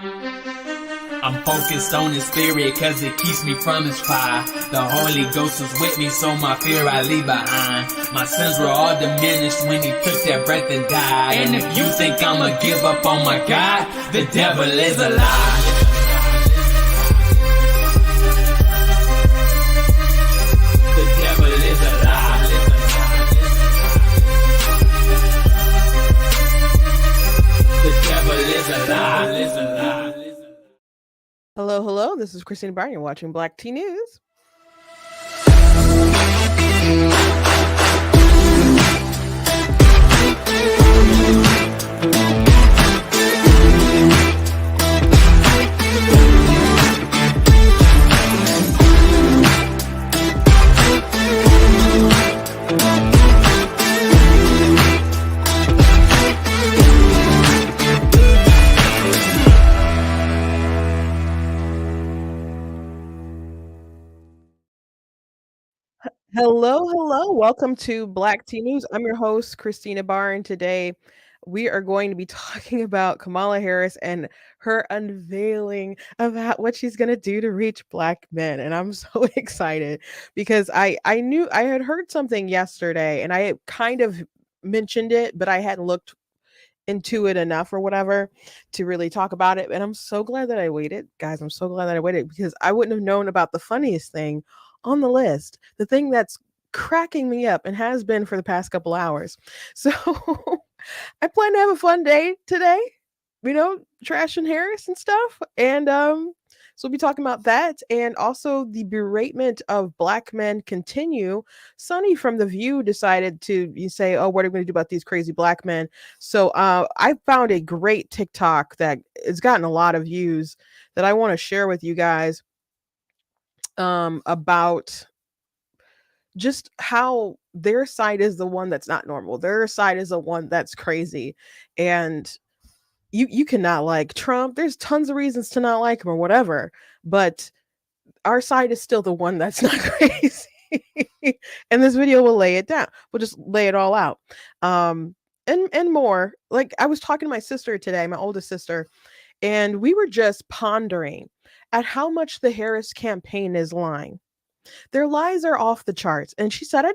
I'm focused on his spirit cause it keeps me from his fire. The Holy Ghost was with me, so my fear I leave behind. My sins were all diminished when he took that breath and died. And if you think I'ma give up on my God, the devil is a lie. The devil is a lie. The devil is a lie. Hello. This is Christina Barr. You're watching Black T News. Hello. Welcome to Black T News. I'm your host, Christina Barr, and today we are going to be talking about Kamala Harris and her unveiling about what she's going to do to reach Black men. And I'm so excited because I knew I had heard something yesterday and I kind of mentioned it, but I hadn't looked into it enough or whatever to really talk about it. And I'm so glad that I waited, guys. I'm so glad that I waited because I wouldn't have known about the funniest thing on the list, the thing that's cracking me up and has been for the past couple hours. So I plan to have a fun day today, trashing Harris and stuff. And so we'll be talking about that, and also the beratement of Black men continue. Sonny from The View decided to say, oh, what are we going to do about these crazy Black men? So I found a great TikTok that has gotten a lot of views that I want to share with you guys about just how their side is the one that's not normal. Their side is the one that's crazy. And you cannot like Trump. There's tons of reasons to not like him or whatever, but our side is still the one that's not crazy. And this video will lay it down. We'll just lay it all out. And more. Like, I was talking to my sister today, my oldest sister, and we were just pondering at how much the Harris campaign is lying. Their lies are off the charts. And she said,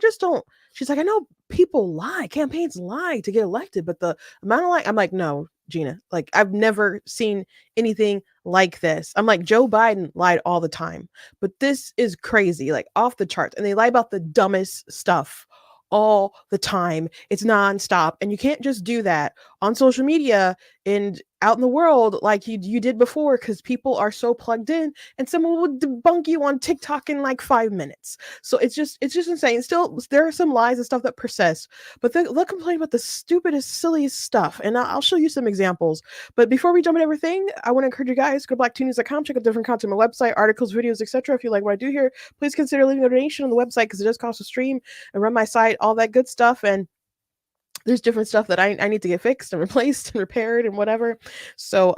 she's like, I know people lie, campaigns lie to get elected, but the amount of I'm like, no, Gina, like, I've never seen anything like this. I'm like, Joe Biden lied all the time, but this is crazy, like off the charts. And they lie about the dumbest stuff all the time. It's nonstop. And you can't just do that on social media and out in the world like you did before, because people are so plugged in and someone will debunk you on TikTok in like 5 minutes. So it's just insane. Still, there are some lies and stuff that persist, but they'll complain about the stupidest, silliest stuff. And I'll show you some examples. But before we jump into everything, I want to encourage you guys, go to blacktnews.com, check out different content on my website, articles, videos, etc. If you like what I do here, please consider leaving a donation on the website, because it does cost to stream and run my site, all that good stuff. And there's different stuff that I need to get fixed and replaced and repaired and whatever. So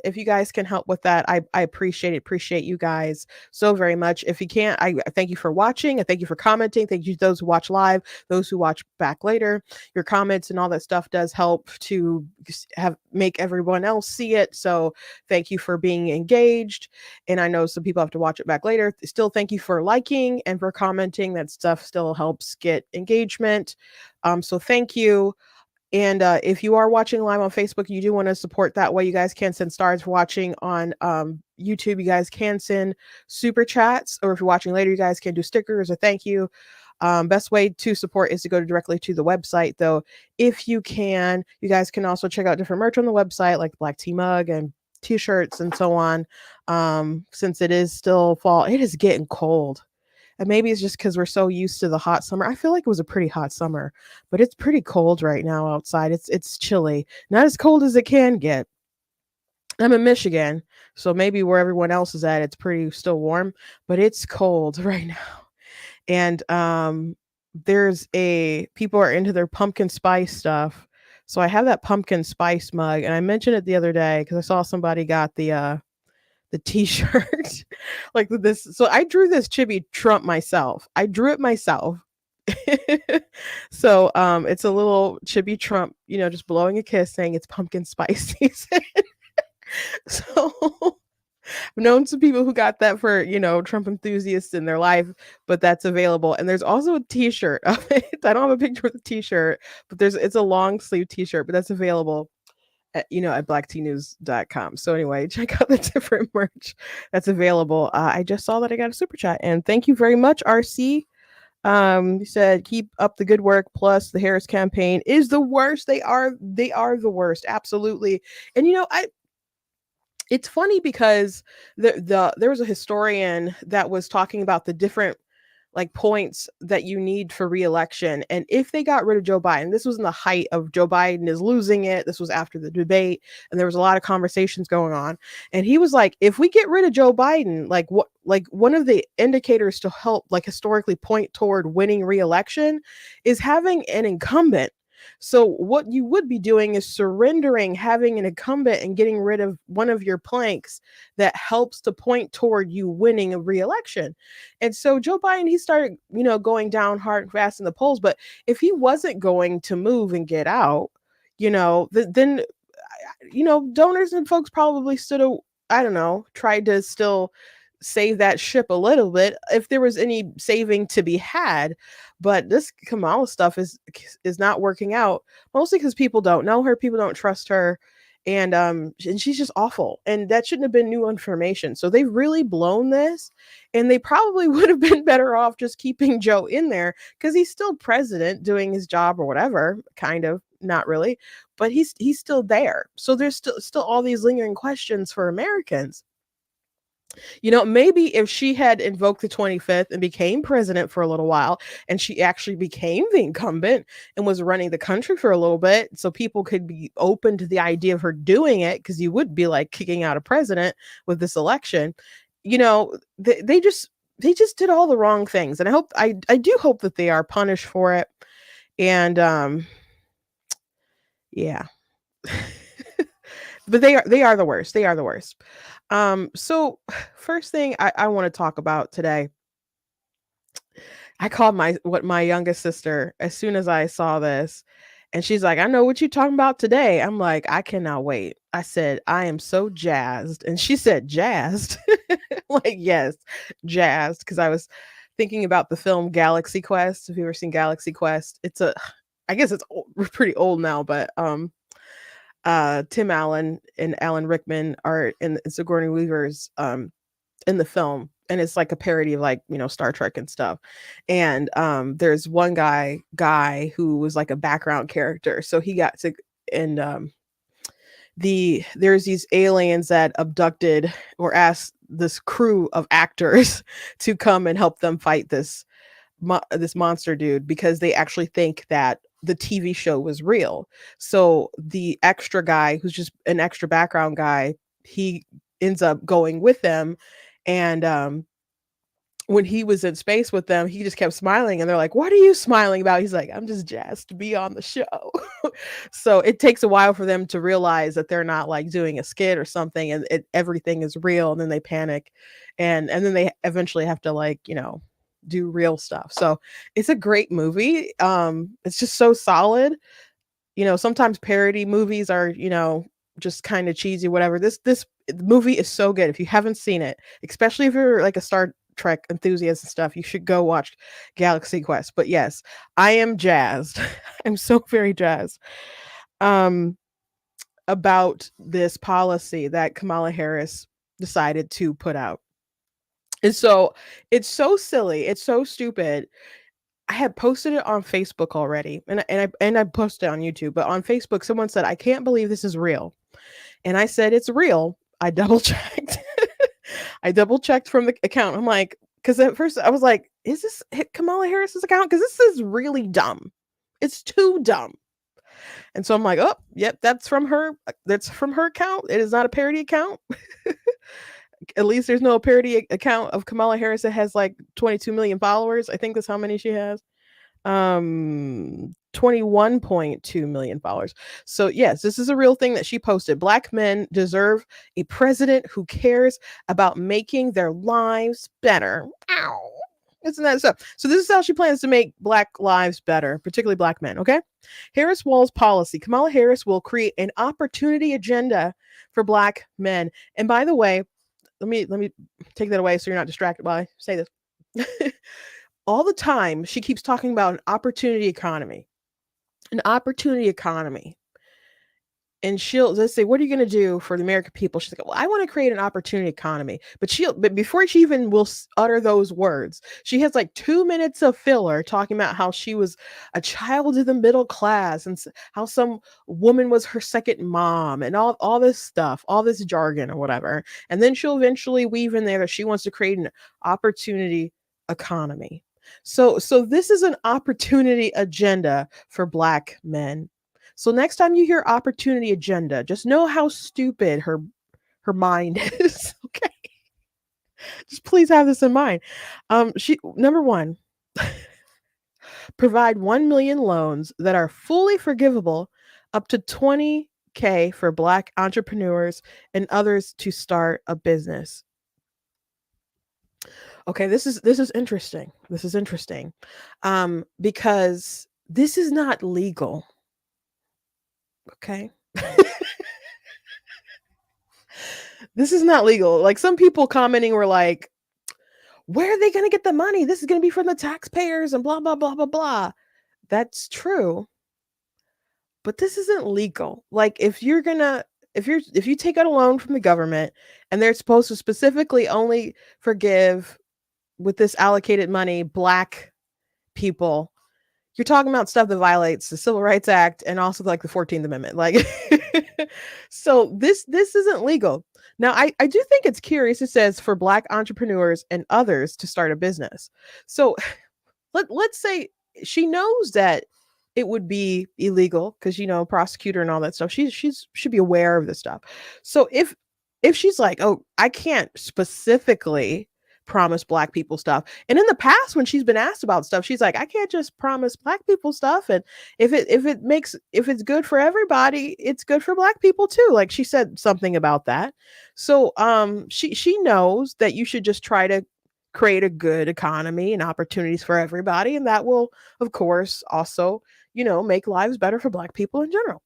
if you guys can help with that, I appreciate you guys so very much. If you can't, I thank you for watching. I thank you for commenting. Thank you to those who watch live, those who watch back later. Your comments and all that stuff does help to make everyone else see it. So thank you for being engaged. And I know some people have to watch it back later. Still, thank you for liking and for commenting. That stuff still helps get engagement. So thank you. And if you are watching live on Facebook, you do want to support that way, you guys can send stars. For watching on YouTube, you guys can send super chats, or if you're watching later, you guys can do stickers or thank you. Best way to support is to go directly to the website, though. If you can, you guys can also check out different merch on the website, like the Black Tea mug and t-shirts and so on. Since it is still fall, it is getting cold. And maybe it's just because we're so used to the hot summer. I feel like it was a pretty hot summer, but it's pretty cold right now outside. It's chilly. Not as cold as it can get. I'm in Michigan, so maybe where everyone else is at, it's pretty still warm, but it's cold right now. And people are into their pumpkin spice stuff. So I have that pumpkin spice mug, and I mentioned it the other day because I saw somebody got the t-shirt like this. So I drew this chibi Trump myself. I drew it myself. So it's a little chibi Trump, just blowing a kiss saying it's pumpkin spice season. So I've known some people who got that for, Trump enthusiasts in their life, but that's available. And there's also a t-shirt of it. I don't have a picture of the t-shirt, but it's a long sleeve t-shirt, but that's available at blacktnews.com. So anyway, check out the different merch that's available. I just saw that I got a super chat, and thank you very much, RC. You said keep up the good work. Plus, the Harris campaign is the worst. They are the worst, absolutely. And it's funny because there was a historian that was talking about the different like points that you need for reelection. And if they got rid of Joe Biden, this was in the height of Joe Biden is losing it. This was after the debate, and there was a lot of conversations going on. And he was like, if we get rid of Joe Biden, like one of the indicators to help like historically point toward winning reelection is having an incumbent. So what you would be doing is surrendering having an incumbent and getting rid of one of your planks that helps to point toward you winning a reelection. And so Joe Biden, he started, going down hard and fast in the polls. But if he wasn't going to move and get out, then donors and folks probably stood, I don't know, tried to still save that ship a little bit if there was any saving to be had. But this Kamala stuff is not working out, mostly because people don't know her, people don't trust her, and she's just awful. And that shouldn't have been new information. So they've really blown this, and they probably would have been better off just keeping Joe in there because he's still president doing his job or whatever, kind of, not really, but he's still there. So there's still all these lingering questions for Americans. Maybe if she had invoked the 25th and became president for a little while, and she actually became the incumbent and was running the country for a little bit, so people could be open to the idea of her doing it, because you would be like kicking out a president with this election. They just did all the wrong things, and I do hope that they are punished for it. And yeah. But they are the worst. They are the worst. So first thing I want to talk about today, I called my youngest sister as soon as I saw this, and she's like, I know what you're talking about today. I'm like, I cannot wait. I said, I am so jazzed. And she said, jazzed. Like, yes, jazzed. Because I was thinking about the film Galaxy Quest. Have you ever seen Galaxy Quest? I guess it's pretty old now, but Tim Allen and Alan Rickman are in Sigourney Weaver's in the film, and it's like a parody of like Star Trek and stuff. And there's one guy who was like a background character, so he got to, and there's these aliens that abducted or asked this crew of actors to come and help them fight this monster dude, because they actually think that the TV show was real. So the extra guy, who's just an extra background guy, he ends up going with them. And when he was in space with them, he just kept smiling, and they're like, what are you smiling about? He's like, I'm just jazzed to be on the show. So it takes a while for them to realize that they're not like doing a skit or something, and everything is real. And then they panic, and then they eventually have to like do real stuff. So it's a great movie. It's just so solid. Sometimes parody movies are just kind of cheesy, whatever. This movie is so good. If you haven't seen it, especially if you're like a Star Trek enthusiast and stuff, you should go watch Galaxy Quest. But yes, I am jazzed. I'm so very jazzed about this policy that Kamala Harris decided to put out. And so it's so silly, it's so stupid. I had posted it on Facebook already, and I posted it on YouTube, but on Facebook someone said, I can't believe this is real. And I said, it's real. I double checked. I double checked from the account. I'm like, because at first I was like, is this Kamala Harris's account? Because this is really dumb. It's too dumb. And so I'm like, oh, yep, that's from her. That's from her account. It is not a parody account. At least there's no parody account of Kamala Harris that has like 22 million followers. I think that's how many she has. 21.2 million followers. So yes, this is a real thing that she posted. Black men deserve a president who cares about making their lives better. Ow. Isn't that so? So this is how she plans to make Black lives better, particularly Black men. Okay. Harris Wall's policy. Kamala Harris will create an opportunity agenda for black men. And by the way, let me take that away so you're not distracted while I say this. All the time she keeps talking about an opportunity economy. An opportunity economy. And she'll let's say, what are you going to do for the American people? She's like, well, I want to create an opportunity economy. But before she even will utter those words, she has like 2 minutes of filler talking about how she was a child of the middle class and how some woman was her second mom and all this stuff, all this jargon or whatever. And then she'll eventually weave in there that she wants to create an opportunity economy. So this is an opportunity agenda for black men. So next time you hear opportunity agenda, just know how stupid her mind is. Okay. Just please have this in mind. She number one, provide 1 million loans that are fully forgivable up to 20K for black entrepreneurs and others to start a business. Okay, this is interesting. This is interesting. Because this is not legal. Okay. This is not legal. Like some people commenting were like, where are they going to get the money? This is going to be from the taxpayers and blah, blah, blah, blah, blah. That's true. But this isn't legal. Like if you take out a loan from the government and they're supposed to specifically only forgive with this allocated money black people, you're talking about stuff that violates the Civil Rights Act and also like the 14th Amendment. Like so this isn't legal. Now I do think it's curious. It says for black entrepreneurs and others to start a business. So let's say she knows that it would be illegal because prosecutor and all that stuff. She's should be aware of this stuff. So if she's like, oh, I can't specifically promise black people stuff. And in the past, when she's been asked about stuff, she's like, I can't just promise black people stuff. And if it's good for everybody, it's good for black people too. Like she said something about that. So she knows that you should just try to create a good economy and opportunities for everybody. And that will, of course, also, make lives better for black people in general.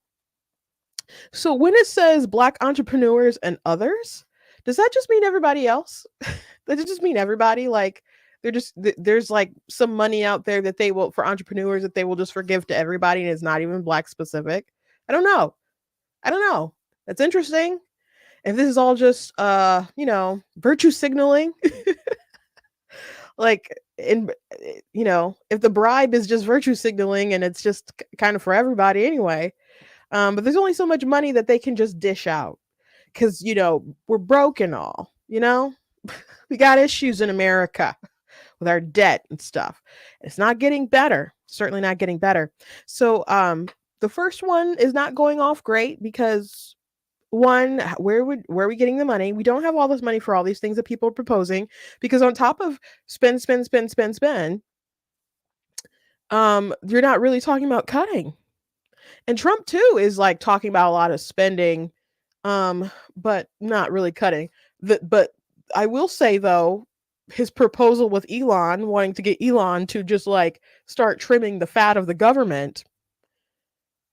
So when it says black entrepreneurs and others, does that just mean everybody else? Does it just mean everybody? Like there's like some money out there that they will for entrepreneurs that they will just forgive to everybody and it's not even black specific. I don't know. I don't know. That's interesting. If this is all just virtue signaling, like if the bribe is just virtue signaling and it's just kind of for everybody anyway. But there's only so much money that they can just dish out because we're broke and all. We got issues in America with our debt and stuff. It's not getting better. Certainly not getting better. So the first one is not going off great because one, where are we getting the money? We don't have all this money for all these things that people are proposing because on top of spend, you're not really talking about cutting. And Trump too is like talking about a lot of spending, but not really cutting. But I will say though, his proposal with Elon, wanting to get Elon to just like start trimming the fat of the government,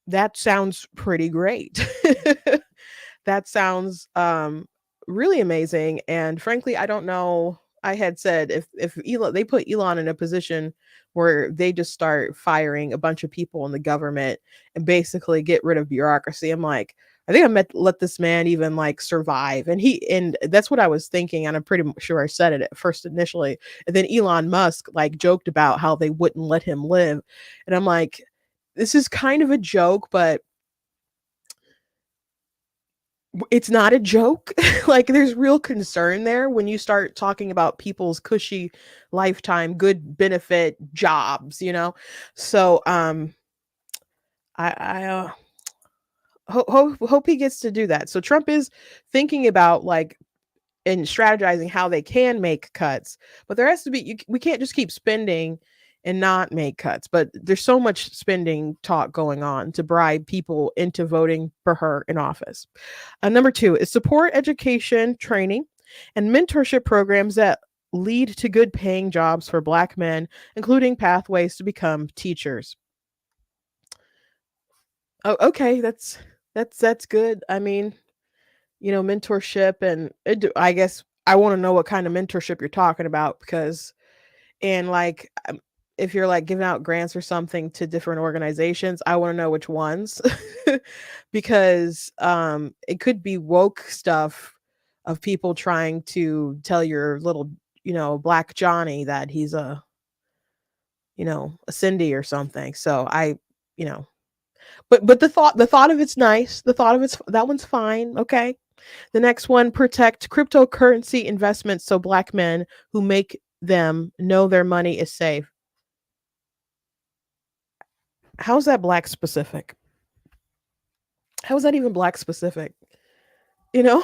that sounds pretty great. That sounds really amazing. And frankly, I don't know. I had said if Elon, they put Elon in a position where they just start firing a bunch of people in the government and basically get rid of bureaucracy. I'm like, I think I meant let this man even like survive. And that's what I was thinking. And I'm pretty sure I said it at first initially. And then Elon Musk like joked about how they wouldn't let him live. And I'm like, this is kind of a joke, but it's not a joke. Like there's real concern there when you start talking about people's cushy lifetime good benefit jobs. So I hope he gets to do that. So Trump is thinking about like and strategizing how they can make cuts, but there has to be we can't just keep spending and not make cuts. But there's so much spending talk going on to bribe people into voting for her in office. Number 2 is support education, training, and mentorship programs that lead to good paying jobs for black men, including pathways to become teachers. Oh, okay, that's good. I mean, mentorship, and I guess I want to know what kind of mentorship you're talking about, because and like if you're like giving out grants or something to different organizations, I want to know which ones. Because it could be woke stuff of people trying to tell your little, black Johnny that he's a Cindy or something. So you know, but the thought of it's nice. The thought of it's that one's fine. Okay. The next one: protect cryptocurrency investments so black men who make them know their money is safe. How's that black specific? How is that even black specific? You know,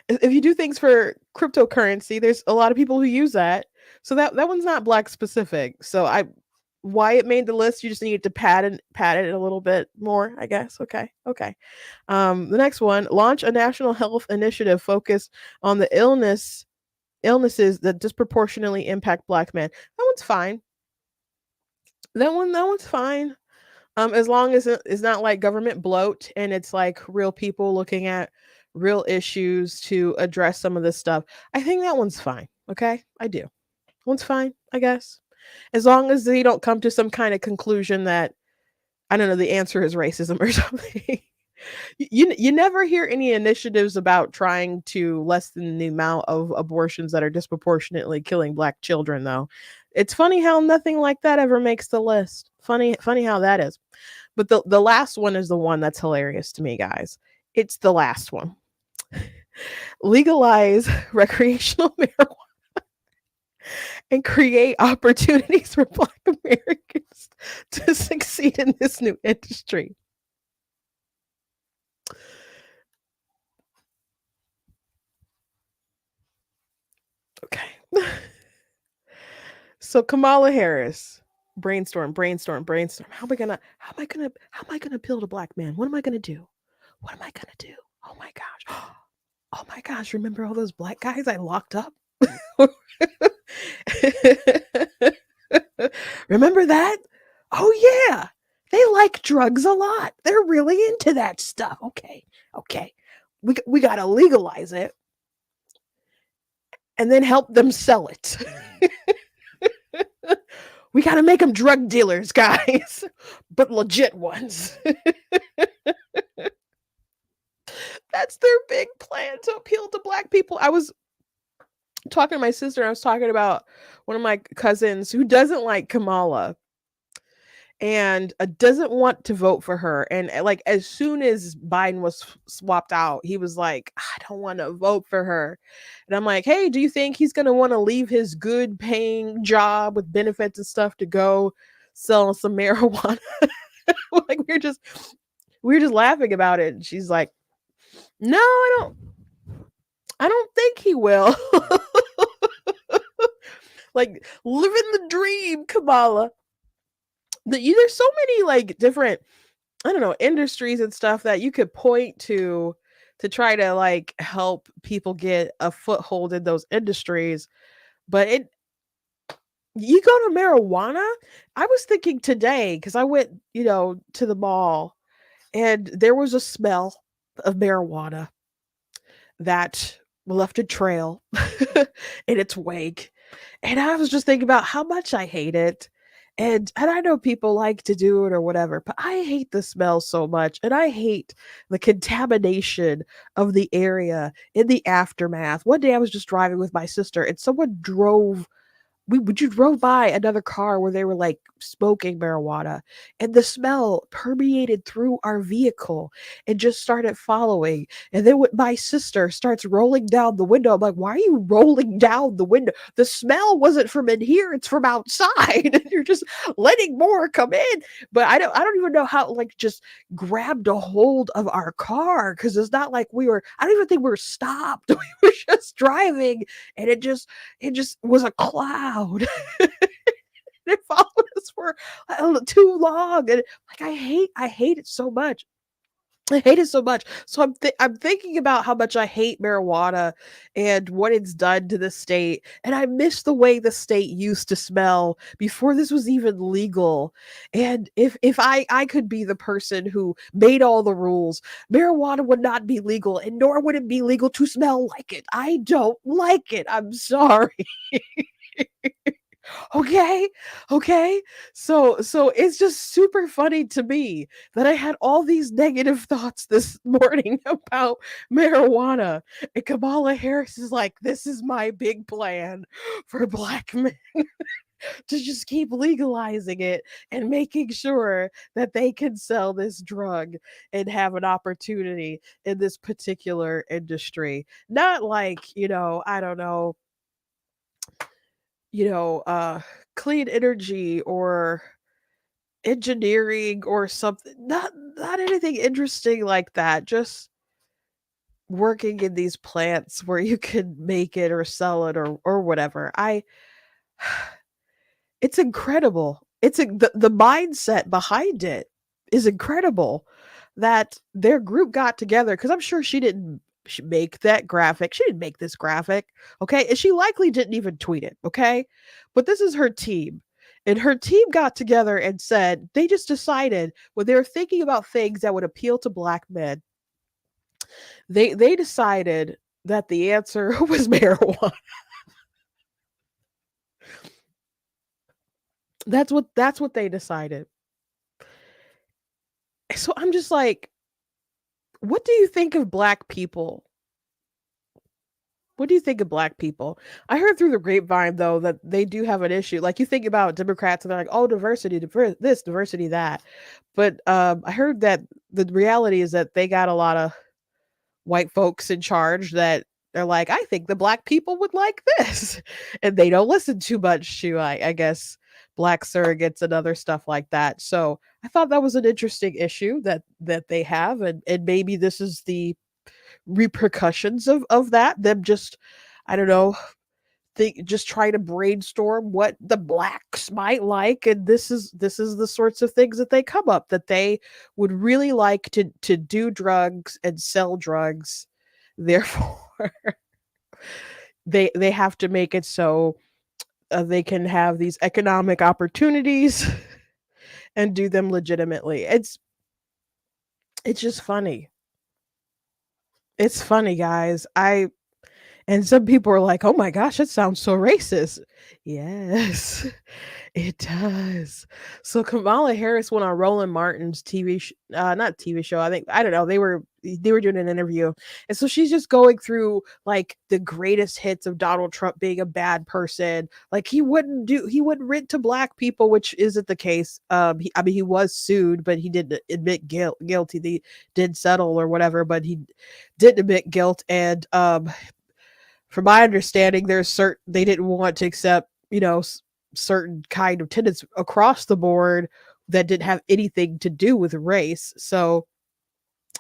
if you do things for cryptocurrency, there's a lot of people who use that. So that one's not black specific. So why it made the list, you just needed to pat it a little bit more, I guess. Okay. Okay. The next one: launch a national health initiative focused on the illnesses that disproportionately impact black men. That one's fine. That one's fine. As long as it's not like government bloat and it's like real people looking at real issues to address some of this stuff. I think that one's fine. Okay, I do. One's fine, I guess. As long as they don't come to some kind of conclusion that, I don't know, the answer is racism or something. You never hear any initiatives about trying to lessen the amount of abortions that are disproportionately killing black children, though. It's funny how nothing like that ever makes the list. Funny how that is. But the last one is the one that's hilarious to me, guys. It's the last one. Legalize recreational marijuana and create opportunities for black Americans to succeed in this new industry. Okay. So Kamala Harris, brainstorm. How am I gonna build a black man? What am I gonna do? What am I gonna do? Oh my gosh. Oh my gosh, remember all those black guys I locked up? Remember that? Oh yeah. They like drugs a lot. They're really into that stuff. Okay. Okay. We got to legalize it and then help them sell it. We got to make them drug dealers, guys, but legit ones. That's their big plan to appeal to black people. I was talking to my sister. I was talking about one of my cousins who doesn't like Kamala and doesn't want to vote for her. And like as soon as Biden was swapped out, he was like, I don't want to vote for her. And I'm like, hey, do you think he's going to want to leave his good paying job with benefits and stuff to go sell some marijuana? Like we are just laughing about it. And she's like, no, I don't think he will. Like living the dream, Kamala. There's so many like different, I don't know, industries and stuff that you could point to try to like help people get a foothold in those industries. But you go to marijuana. I was thinking today because I went, to the mall and there was a smell of marijuana that left a trail in its wake. And I was just thinking about how much I hate it. And I know people like to do it or whatever, but I hate the smell so much. And I hate the contamination of the area in the aftermath. One day I was just driving with my sister and someone we just drove by another car where they were like smoking marijuana and the smell permeated through our vehicle and just started following. And then when my sister starts rolling down the window, I'm like, why are you rolling down the window? The smell wasn't from in here, it's from outside. And you're just letting more come in. But I don't even know how like just grabbed a hold of our car because it's not like I don't even think we were stopped. We were just driving and it just was a cloud. It followed us for too long, and like I hate it so much. I hate it so much. So I'm thinking about how much I hate marijuana and what it's done to the state, and I miss the way the state used to smell before this was even legal. And if I could be the person who made all the rules, marijuana would not be legal, and nor would it be legal to smell like it. I don't like it. I'm sorry. Okay, okay. So it's just super funny to me that I had all these negative thoughts this morning about marijuana, and Kamala Harris is like, "This is my big plan for black men to just keep legalizing it and making sure that they can sell this drug and have an opportunity in this particular industry." Not like, I don't know, you know, uh, clean energy or engineering or something. Not anything interesting like that. Just working in these plants where you can make it or sell it or whatever. I It's incredible. The mindset behind it is incredible that their group got together because I'm sure she didn't make that graphic. She didn't make this graphic, okay? And she likely didn't even tweet it, okay? But this is her team. And her team got together and said they just decided when they were thinking about things that would appeal to black men, they decided that the answer was marijuana. That's what they decided. So I'm just like, what do you think of black people? What do you think of black people? I heard through the grapevine though that they do have an issue. Like you think about Democrats and they're like, "Oh, diversity, this, diversity, that." But I heard that the reality is that they got a lot of white folks in charge that they're like, "I think the black people would like this," and they don't listen too much to, I guess, black surrogates and other stuff like that. So I thought that was an interesting issue that they have, and maybe this is the repercussions of that. Them just, I don't know, think just try to brainstorm what the blacks might like, and this is the sorts of things that they come up that they would really like to do drugs and sell drugs. Therefore, they have to make it so they can have these economic opportunities and do them legitimately. It's just funny. It's funny, guys. I And some people are like, "Oh my gosh, that sounds so racist." Yes, it does. So Kamala Harris went on Roland Martin's not TV show. I don't know. They were doing an interview, and so she's just going through like the greatest hits of Donald Trump being a bad person. Like he wouldn't rent to black people, which isn't the case. I mean, he was sued, but he didn't admit guilty. They did settle or whatever, but he didn't admit guilt. And from my understanding, they didn't want to accept, certain kind of tenants across the board that didn't have anything to do with race. So,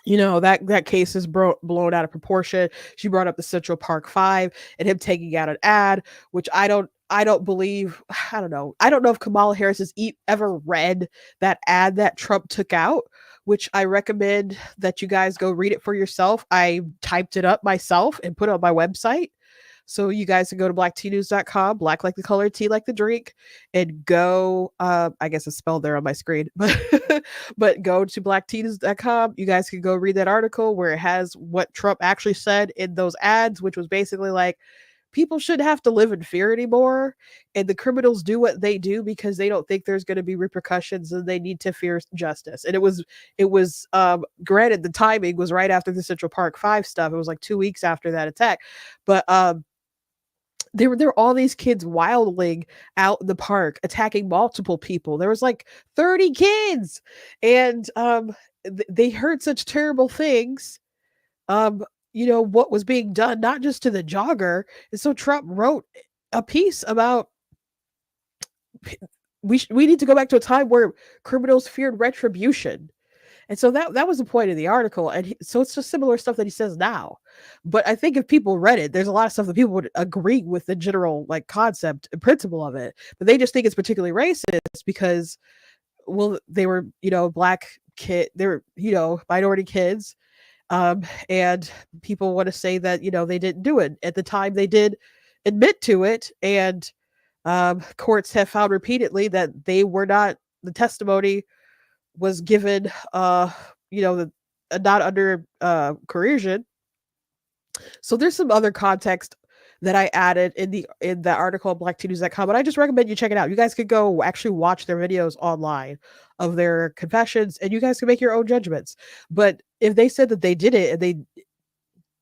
that case is blown out of proportion. She brought up the Central Park Five and him taking out an ad, which I don't believe. I don't know. I don't know if Kamala Harris has ever read that ad that Trump took out, which I recommend that you guys go read it for yourself. I typed it up myself and put it on my website. So you guys can go to blacktnews.com, black like the color, tea like the drink, and go, I guess it's spelled there on my screen, but but go to blacktnews.com. You guys can go read that article where it has what Trump actually said in those ads, which was basically like, people shouldn't have to live in fear anymore, and the criminals do what they do because they don't think there's going to be repercussions and they need to fear justice. And it was granted, the timing was right after the Central Park 5 stuff. It was like 2 weeks after that attack, but there were all these kids wildling out in the park, attacking multiple people. There was like 30 kids, and they heard such terrible things. Um, what was being done, not just to the jogger. And so Trump wrote a piece about we need to go back to a time where criminals feared retribution. And so that was the point of the article, and so it's just similar stuff that he says now. But I think if people read it, there's a lot of stuff that people would agree with the general like concept and principle of it, but they just think it's particularly racist because, well, they were, black they were, minority kids. And people want to say that, they didn't do it. At the time, they did admit to it. And courts have found repeatedly that the testimony was given, not under coercion. So there's some other context that I added in the article on blacktnews.com, but I just recommend you check it out. You guys could go actually watch their videos online of their confessions, and you guys can make your own judgments. But if they said that they did it and they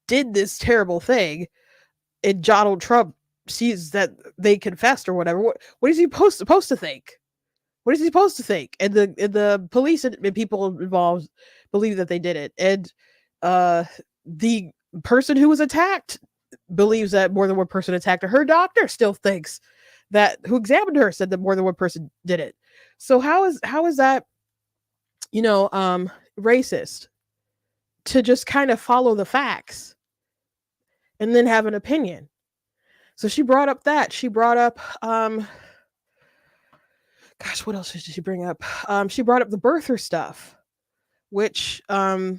did this terrible thing, and Donald Trump sees that they confessed or whatever, what is he supposed to think? What is he supposed to think? And the police and people involved believe that they did it, and the person who was attacked believes that more than one person attacked her. Her doctor still thinks that, who examined her, said that more than one person did it. So how is that, racist to just kind of follow the facts and then have an opinion? So she brought up that. She brought up gosh, what else did she bring up? She brought up the birther stuff, which the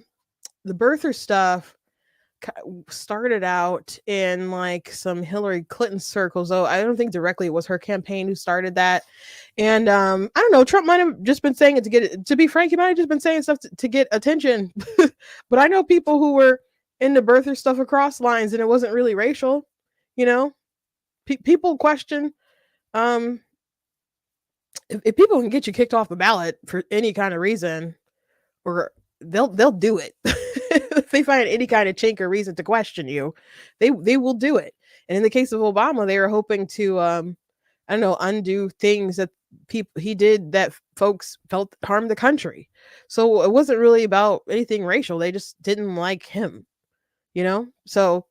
birther stuff started out in like some Hillary Clinton circles. Though I don't think directly it was her campaign who started that. And I don't know, Trump might have just been saying it to be frank, he might have just been saying stuff to get attention. But I know people who were into birther stuff across lines, and it wasn't really racial. People question if people can get you kicked off the ballot for any kind of reason, or they'll do it. If they find any kind of chink or reason to question you, they will do it. And in the case of Obama, they were hoping to undo things that he did that folks felt harmed the country. So it wasn't really about anything racial. They just didn't like him, So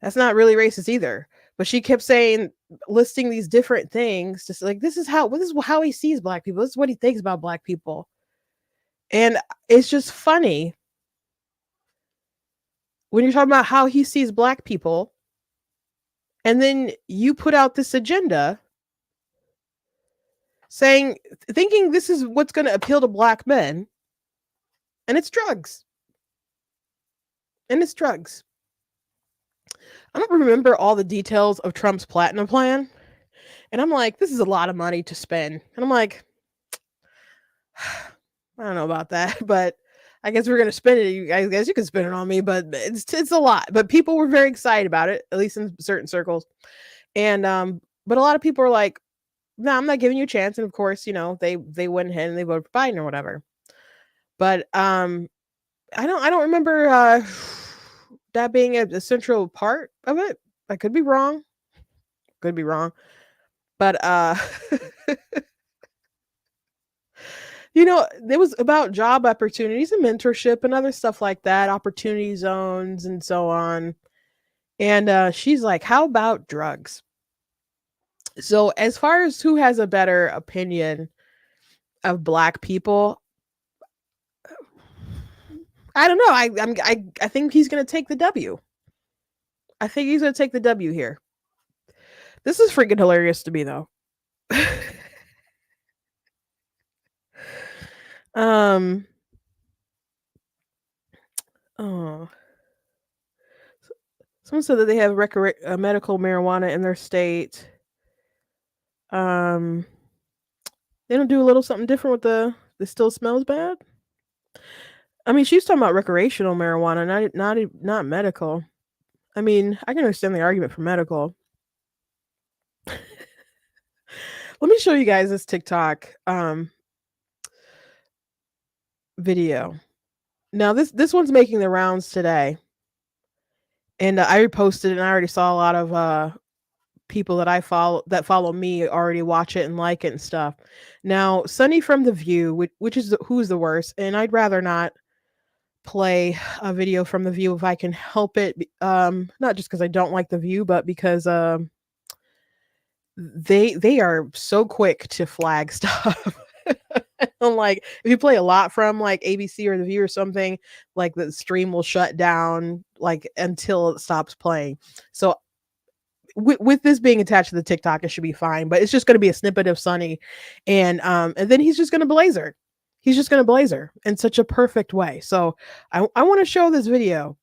that's not really racist either. But she kept listing these different things, just like, this is how he sees black people. This is what he thinks about black people. And it's just funny when you're talking about how he sees black people, and then you put out this agenda thinking this is what's going to appeal to black men, and it's drugs. I don't remember all the details of Trump's platinum plan. And I'm like, this is a lot of money to spend. And I'm like, I don't know about that, but I guess we're going to spend it. You guys, you can spend it on me, but it's a lot. But people were very excited about it, at least in certain circles. And but a lot of people are like, no, I'm not giving you a chance. And of course, they went ahead and they voted for Biden or whatever. But I don't remember that being a central part of it. I could be wrong. But it was about job opportunities and mentorship and other stuff like that, opportunity zones and so on. And she's like, how about drugs? So as far as who has a better opinion of black people, I don't know. I think he's going to take the W. I think he's going to take the W here. This is freaking hilarious to me, though. Oh. Someone said that they have medical marijuana in their state. They don't do a little something different with the still smells bad. I mean, she's talking about recreational marijuana, not medical. I mean, I can understand the argument for medical. Let me show you guys this TikTok video. Now this one's making the rounds today, and I reposted it, and I already saw a lot of people that follow me already watch it and like it and stuff. Now, Sunny from The View, which is who's the worst, and I'd rather not play a video from The View if I can help it. Not just because I don't like The View, but because they are so quick to flag stuff. Like if you play a lot from like ABC or The View or something, like the stream will shut down like until it stops playing. So with this being attached to the TikTok, it should be fine. But it's just going to be a snippet of Sunny, and then he's just going to blaze her. He's just going to blaze her in such a perfect way. So I want to show this video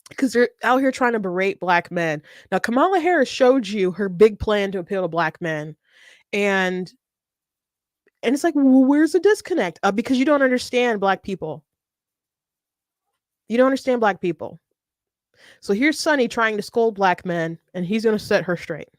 because they're out here trying to berate black men. Now, Kamala Harris showed you her big plan to appeal to black men, and it's like, well, where's the disconnect? Because you don't understand black people. You don't understand black people. So here's Sonny trying to scold black men, and he's going to set her straight.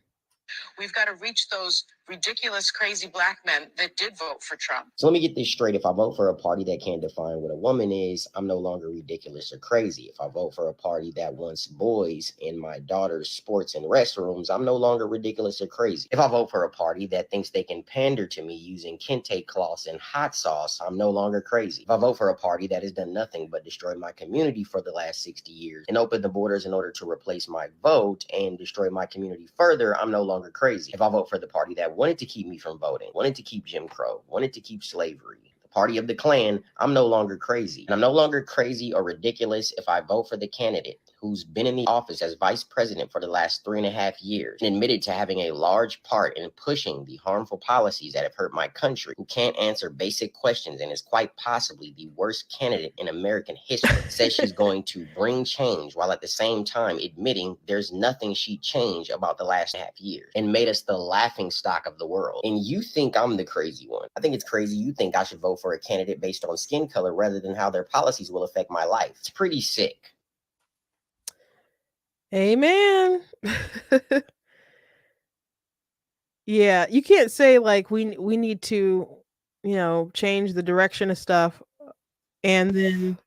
We've got to reach those ridiculous, crazy black men that did vote for Trump. So let me get this straight. If I vote for a party that can't define what a woman is, I'm no longer ridiculous or crazy. If I vote for a party that wants boys in my daughter's sports and restrooms, I'm no longer ridiculous or crazy. If I vote for a party that thinks they can pander to me using kente cloths and hot sauce, I'm no longer crazy. If I vote for a party that has done nothing but destroy my community for the last 60 years and open the borders in order to replace my vote and destroy my community further, I'm no longer crazy. If I vote for the party that wanted to keep me from voting, wanted to keep Jim Crow, wanted to keep slavery, the party of the Klan, I'm no longer crazy. And I'm no longer crazy or ridiculous if I vote for the candidate who's been in the office as vice president for the last 3.5 years and admitted to having a large part in pushing the harmful policies that have hurt my country, who can't answer basic questions and is quite possibly the worst candidate in American history, says she's going to bring change while at the same time admitting there's nothing she'd change about the last half year and made us the laughing stock of the world. And you think I'm the crazy one. I think it's crazy you think I should vote for a candidate based on skin color rather than how their policies will affect my life. It's pretty sick. Amen. Yeah, you can't say like we need to, change the direction of stuff and then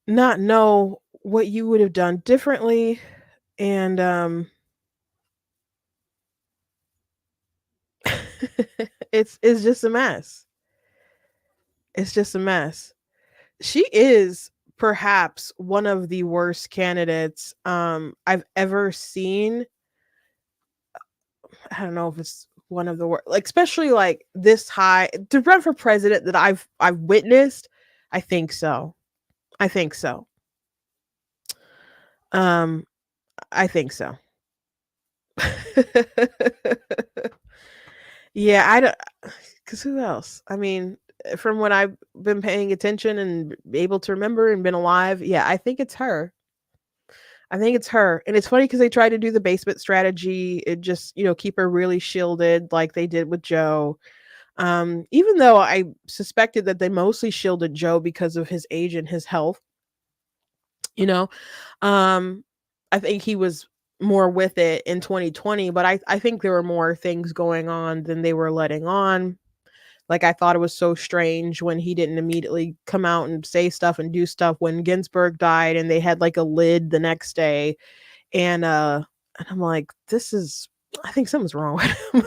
not know what you would have done differently. And it's just a mess. It's just a mess. She is perhaps one of the worst candidates I've ever seen. I don't know if it's one of the worst, like especially like this high to run for president that I've witnessed. I think so. I think so. Um, I think so. Yeah, I don't. Because who else? I mean, from when I've been paying attention and able to remember and been alive, yeah, I think it's her. I think it's her. And it's funny because they tried to do the basement strategy. It just, keep her really shielded like they did with Joe. Even though I suspected that they mostly shielded Joe because of his age and his health, you know, um, I think he was more with it in 2020, but I think there were more things going on than they were letting on. Like I thought it was so strange when he didn't immediately come out and say stuff and do stuff when Ginsburg died and they had like a lid the next day. And I'm like, this is I think something's wrong with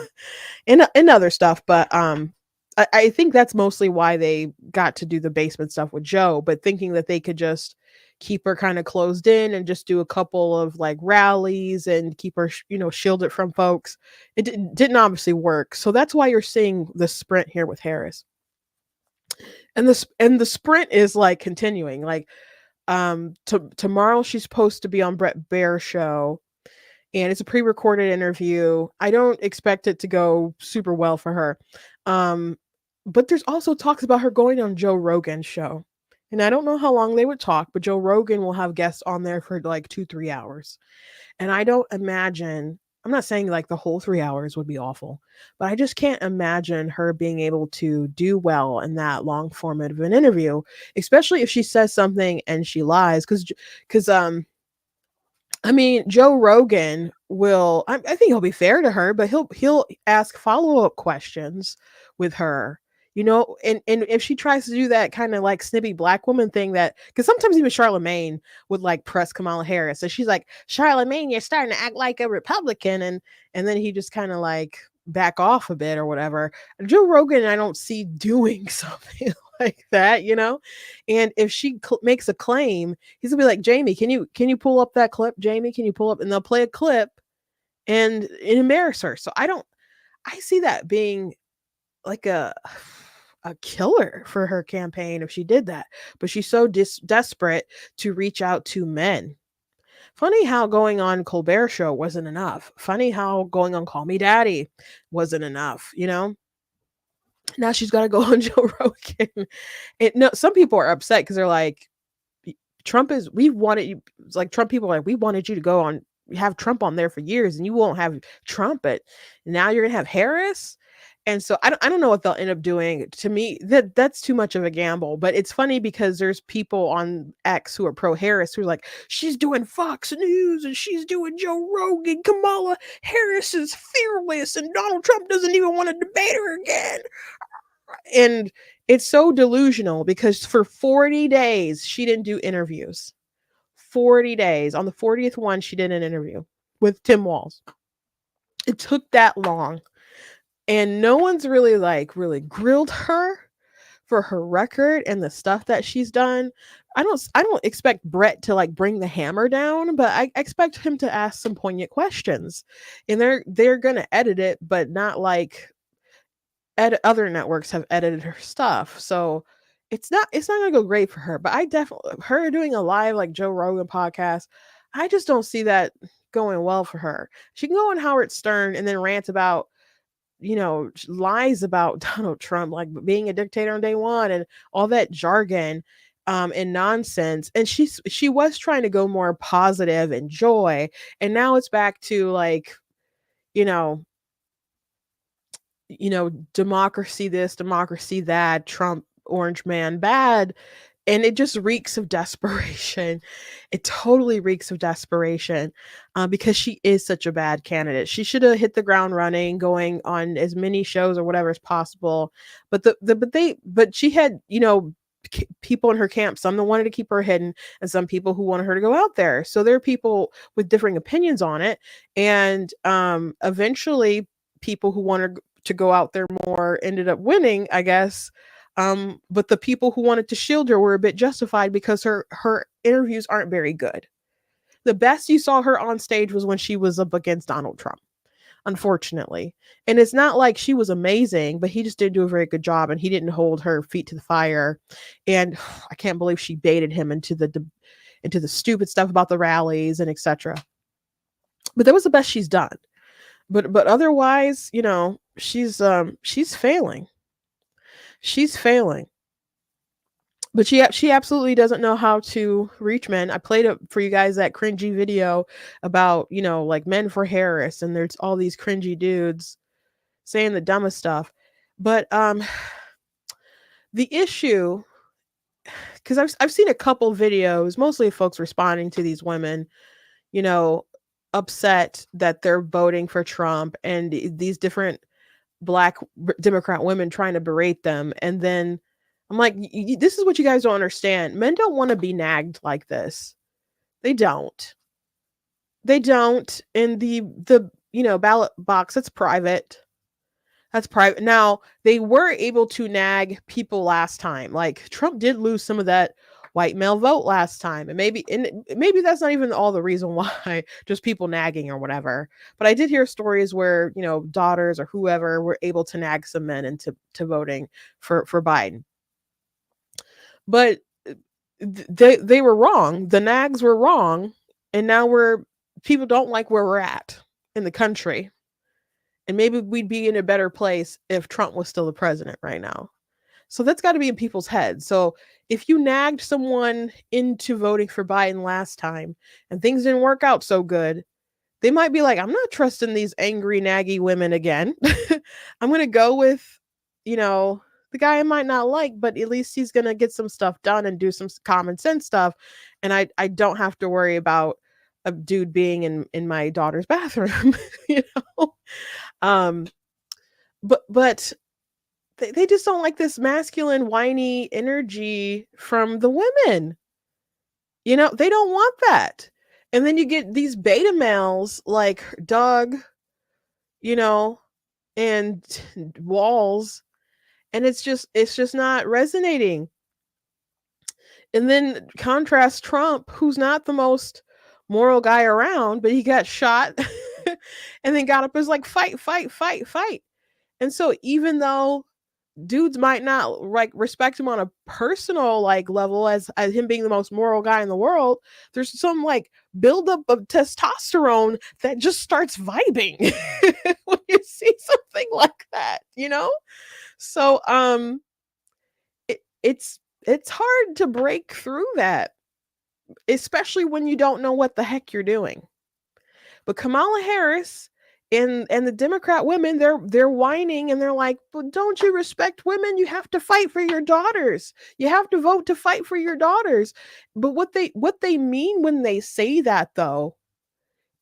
him and other stuff. But I think that's mostly why they got to do the basement stuff with Joe, but thinking that they could just keep her kind of closed in and just do a couple of like rallies and keep her, shielded from folks. It didn't obviously work. So that's why you're seeing the sprint here with Harris. And the sprint is like continuing. Like tomorrow she's supposed to be on Brett Baer's show and it's a pre-recorded interview. I don't expect it to go super well for her. But there's also talks about her going on Joe Rogan's show. And I don't know how long they would talk, but Joe Rogan will have guests on there for like 2-3 hours. And I don't imagine, I'm not saying like the whole 3 hours would be awful, but I just can't imagine her being able to do well in that long format of an interview, especially if she says something and she lies. Because I mean, Joe Rogan will. I think he'll be fair to her, but he'll ask follow-up questions with her. And if she tries to do that kind of like snippy black woman thing, that because sometimes even Charlemagne would like press Kamala Harris, so she's like, Charlemagne, you're starting to act like a Republican, and then he just kind of like back off a bit or whatever. Joe Rogan, I don't see doing something like that. And if she makes a claim, he's gonna be like, Jamie, can you pull up that clip? Jamie, can you pull up? And they'll play a clip and embarrass her. So I see that being like a killer for her campaign if she did that. But she's so desperate to reach out to men. Funny how going on Colbert Show wasn't enough. Funny how going on Call Me Daddy wasn't enough. Now she's got to go on Joe Rogan. No, some people are upset because they're like, Trump is, we wanted you, it's like Trump people are like, we wanted you to go on, have Trump on there for years and you won't have Trump, but now you're gonna have Harris. And so I don't know what they'll end up doing. To me, that's too much of a gamble. But it's funny because there's people on X who are pro Harris who are like, she's doing Fox News and she's doing Joe Rogan. Kamala Harris is fearless and Donald Trump doesn't even want to debate her again. And it's so delusional because for 40 days she didn't do interviews. 40 days. On the 40th one, she did an interview with Tim Walz. It took that long. And no one's really grilled her for her record and the stuff that she's done. I don't expect Brett to like bring the hammer down, but I expect him to ask some poignant questions. And they're gonna edit it, but not like other networks have edited her stuff. So it's not gonna go great for her. But I definitely, her doing a live like Joe Rogan podcast, I just don't see that going well for her. She can go on Howard Stern and then rant about, lies about Donald Trump, like being a dictator on day one and all that jargon and nonsense. And she was trying to go more positive and joy. And now it's back to like, democracy this, democracy that, Trump, orange man bad. And it just reeks of desperation. It totally reeks of desperation because she is such a bad candidate. She should have hit the ground running, going on as many shows or whatever as possible. But she had, people in her camp, some that wanted to keep her hidden and some people who wanted her to go out there. So there are people with differing opinions on it. And eventually people who wanted to go out there more ended up winning, I guess. But the people who wanted to shield her were a bit justified because her interviews aren't very good. The best you saw her on stage was when she was up against Donald Trump, unfortunately. And it's not like she was amazing, but he just didn't do a very good job and he didn't hold her feet to the fire. And I can't believe she baited him into the stupid stuff about the rallies and etc. But that was the best she's done. But otherwise, she's failing. She's failing. But she absolutely doesn't know how to reach men. I played it for you guys, that cringy video about, like Men for Harris, and there's all these cringy dudes saying the dumbest stuff. But the issue, because I've seen a couple videos, mostly folks responding to these women, upset that they're voting for Trump, and these different Black Democrat women trying to berate them. And then I'm like, this is what you guys don't understand. Men don't want to be nagged like this. They don't. In the ballot box, that's private. That's private. Now, they were able to nag people last time. Like Trump did lose some of that white male vote last time. And maybe that's not even all the reason why, just people nagging or whatever. But I did hear stories where, daughters or whoever were able to nag some men into voting for Biden. But they were wrong. The nags were wrong. And now people don't like where we're at in the country. And maybe we'd be in a better place if Trump was still the president right now. So that's got to be in people's heads. So if you nagged someone into voting for Biden last time and things didn't work out so good, they might be like, I'm not trusting these angry, naggy women again. I'm going to go with, the guy I might not like, but at least he's going to get some stuff done and do some common sense stuff. And I don't have to worry about a dude being in my daughter's bathroom, But they just don't like this masculine, whiny energy from the women. They don't want that. And then you get these beta males like Doug, and Walls, and it's just not resonating. And then contrast Trump, who's not the most moral guy around, but he got shot and then got up as like fight. And so even though dudes might not respect him on a personal level as him being the most moral guy in the world, there's some buildup of testosterone that just starts vibing when you see something like that, you know? So it's hard to break through that, especially when you don't know what the heck you're doing. But Kamala Harris and the Democrat women, they're whining and they're like, "But don't you respect women? You have to fight for your daughters. You have to vote to fight for your daughters." But what they mean when they say that though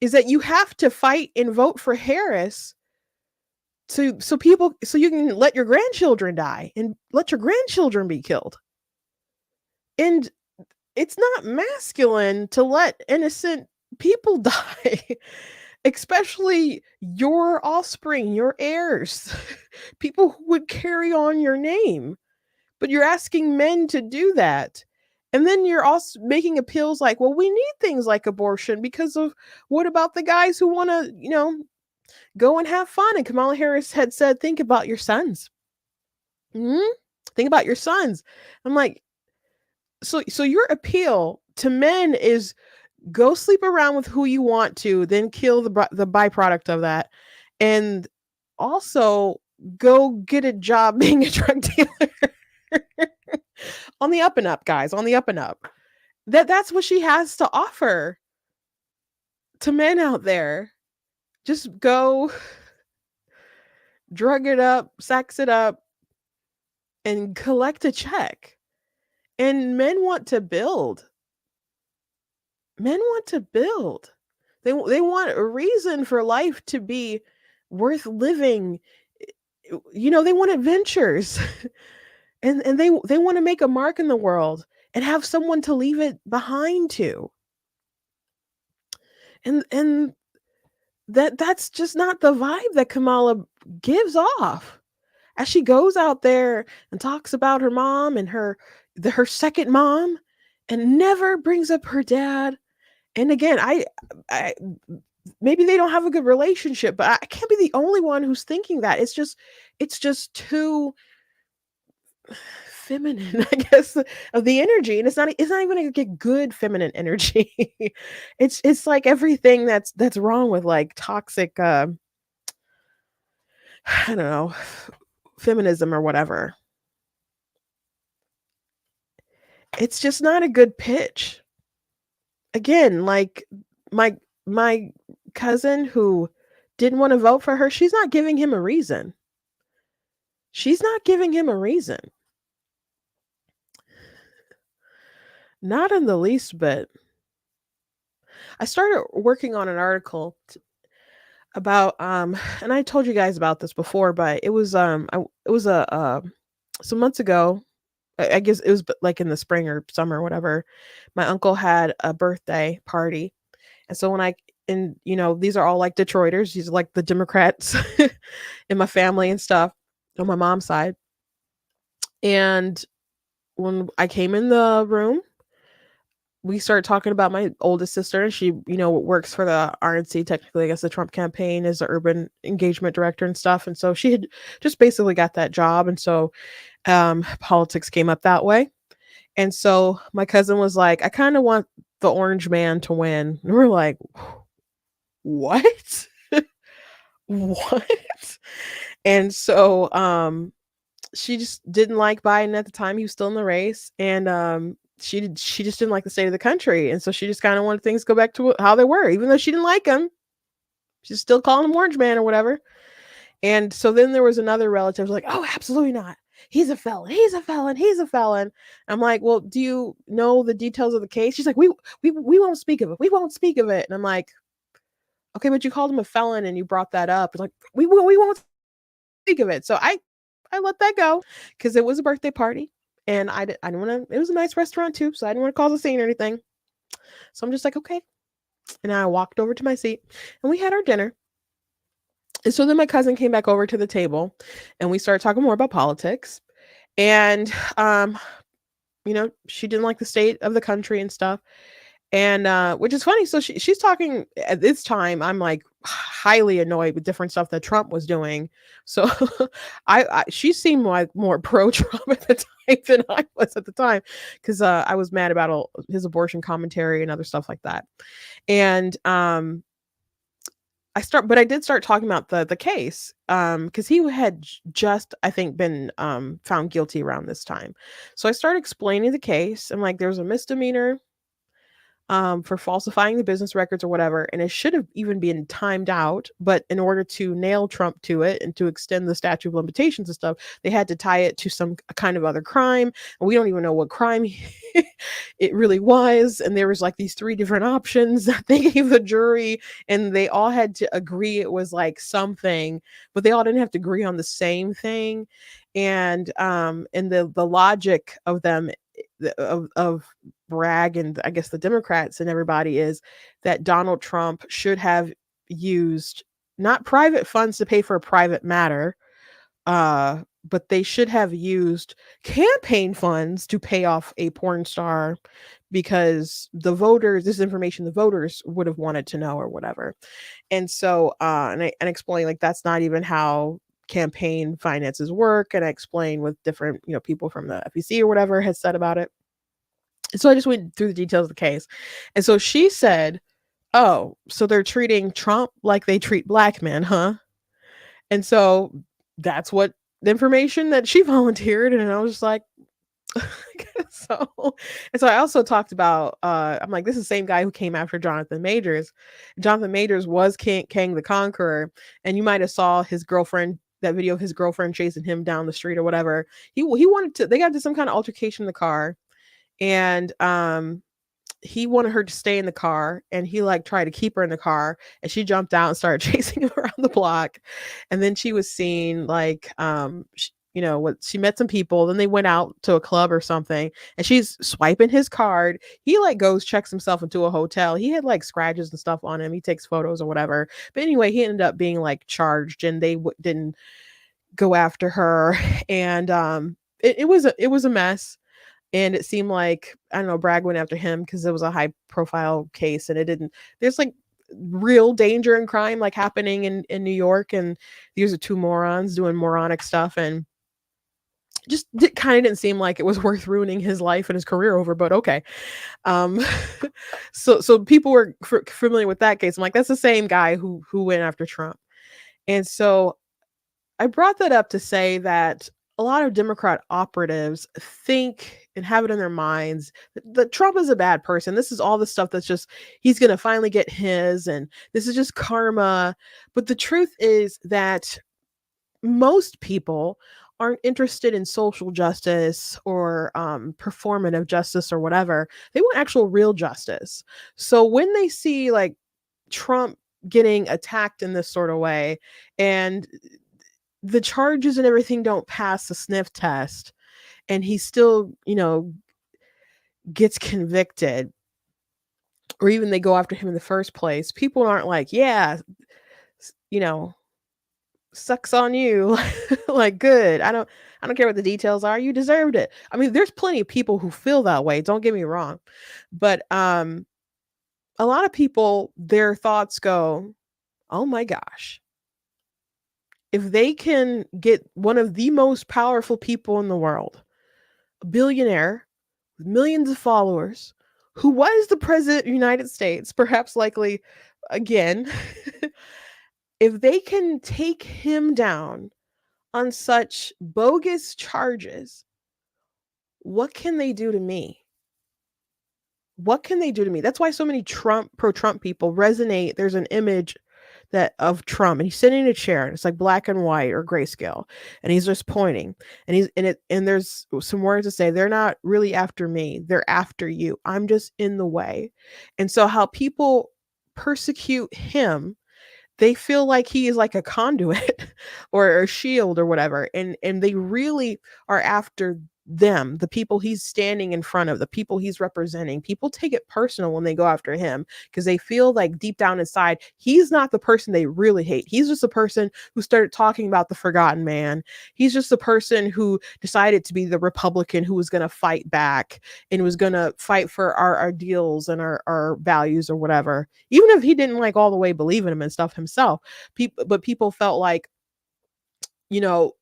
is that you have to fight and vote for Harris so you can let your grandchildren die and let your grandchildren be killed. And it's not masculine to let innocent people die, especially your offspring, your heirs, people who would carry on your name. But you're asking men to do that. And then you're also making appeals like, well, we need things like abortion because of what about the guys who want to, go and have fun? And Kamala Harris had said, think about your sons. Think about your sons. I'm like, so your appeal to men is go sleep around with who you want to, then kill the byproduct of that, and also go get a job being a drug dealer. On the up and up, guys, on the up and up. That's what she has to offer to men out there. Just go drug it up, sex it up, and collect a check. And men want to build. Men want to build. They want a reason for life to be worth living. They want adventures. and they want to make a mark in the world and have someone to leave it behind to. And that's just not the vibe that Kamala gives off. As she goes out there and talks about her mom and her second mom and never brings up her dad. And again, I maybe they don't have a good relationship, but I can't be the only one who's thinking that. It's just too feminine, I guess, of the energy. And it's not even gonna get good feminine energy. It's like everything that's wrong with like toxic I don't know, feminism or whatever. It's just not a good pitch. Again, like my cousin who didn't want to vote for her, she's not giving him a reason. She's not giving him a reason. Not in the least bit. I started working on an article about and I told you guys about this before, but it was some months ago. I guess it was like in the spring or summer or whatever. My uncle had a birthday party. And so these are all like Detroiters. These are like the Democrats in my family and stuff on my mom's side. And when I came in the room, we started talking about my oldest sister. She, works for the RNC, technically, I guess the Trump campaign, as the urban engagement director and stuff. And so she had just basically got that job. And so politics came up that way. And so my cousin was like, I kind of want the orange man to win. And we're like, what? What? And so she just didn't like Biden at the time. He was still in the race. And she just didn't like the state of the country. And so she just kind of wanted things to go back to how they were, even though she didn't like him. She's still calling him orange man or whatever. And so then there was another relative like, oh, absolutely not. He's a felon. He's a felon. He's a felon. I'm like, well, do you know the details of the case? She's like, we won't speak of it. We won't speak of it. And I'm like, okay, but you called him a felon and you brought that up. It's like, we won't speak of it. So I let that go because it was a birthday party and I didn't want to, it was a nice restaurant too. So I didn't want to cause a scene or anything. So I'm just like, okay. And I walked over to my seat and we had our dinner. And so then my cousin came back over to the table and we started talking more about politics. And, she didn't like the state of the country and stuff. And which is funny. So she's talking at this time. I'm like highly annoyed with different stuff that Trump was doing. So she seemed like more pro-Trump at the time than I was at the time. Because I was mad about his abortion commentary and other stuff like that. And I did start talking about the case, because he had just, I think, been found guilty around this time. So I started explaining the case. I'm like, there's a misdemeanor for falsifying the business records or whatever, and it should have even been timed out. But in order to nail Trump to it and to extend the statute of limitations and stuff, they had to tie it to some kind of other crime, and we don't even know what crime it really was. And there was like these three different options that they gave the jury, and they all had to agree it was like something, but they all didn't have to agree on the same thing. And the logic of them, of Bragg and I guess the Democrats and everybody, is that Donald Trump should have used not private funds to pay for a private matter, but they should have used campaign funds to pay off a porn star, because the voters, this information the voters would have wanted to know or whatever. And so, and I explain like that's not even how campaign finances work. And I explained with different, people from the FEC or whatever had said about it. And so I just went through the details of the case. And so she said, "Oh, so they're treating Trump like they treat black men, huh?" And so that's what the information that she volunteered. And I was just like, so, and so I also talked about, I'm like, this is the same guy who came after Jonathan Majors. Jonathan Majors was Kang the Conqueror. And you might have saw his girlfriend, that video of his girlfriend chasing him down the street or whatever. He wanted to, they got into some kind of altercation in the car. And he wanted her to stay in the car, and he like tried to keep her in the car, and she jumped out and started chasing him around the block. And then she was seen like she met some people, then they went out to a club or something, and she's swiping his card. He like goes, checks himself into a hotel. He had like scratches and stuff on him. He takes photos or whatever. But anyway, he ended up being like charged, and they didn't go after her. And it was a mess. And it seemed like, I don't know, Bragg went after him because it was a high profile case, and it didn't, there's like real danger and crime like happening in New York. And these are two morons doing moronic stuff. And just kind of didn't seem like it was worth ruining his life and his career over, but okay. Um, so people were familiar with that case. I'm like, that's the same guy who went after Trump. And so I brought that up to say that a lot of Democrat operatives think and have it in their minds that Trump is a bad person. This is all the stuff that's just, he's going to finally get his, and this is just karma. But the truth is that most people aren't interested in social justice or performative justice or whatever. They want actual real justice. So when they see like Trump getting attacked in this sort of way, and the charges and everything don't pass the sniff test, and he still, gets convicted, or even they go after him in the first place, people aren't like, yeah, you know, sucks on you. Like, good. I don't care what the details are. You deserved it. I mean, there's plenty of people who feel that way. Don't get me wrong. But a lot of people, their thoughts go, oh my gosh, if they can get one of the most powerful people in the world, a billionaire with millions of followers, who was the president of the United States, perhaps likely again, if they can take him down on such bogus charges, what can they do to me? What can they do to me? That's why so many pro-Trump people resonate. There's an image that of Trump, and he's sitting in a chair, and it's like black and white or grayscale, and he's just pointing, and he's in it, and there's some words to say, they're not really after me, they're after you. I'm just in the way. And so how people persecute him, they feel like he is like a conduit or a shield or whatever, and they really are after them, the people he's standing in front of, the people he's representing. People take it personal when they go after him, because they feel like deep down inside he's not the person they really hate. He's just a person who started talking about the forgotten man. He's just a person who decided to be the Republican who was going to fight back and was going to fight for our ideals and our values or whatever, even if he didn't like all the way believe in them and stuff himself. But people felt like, you know,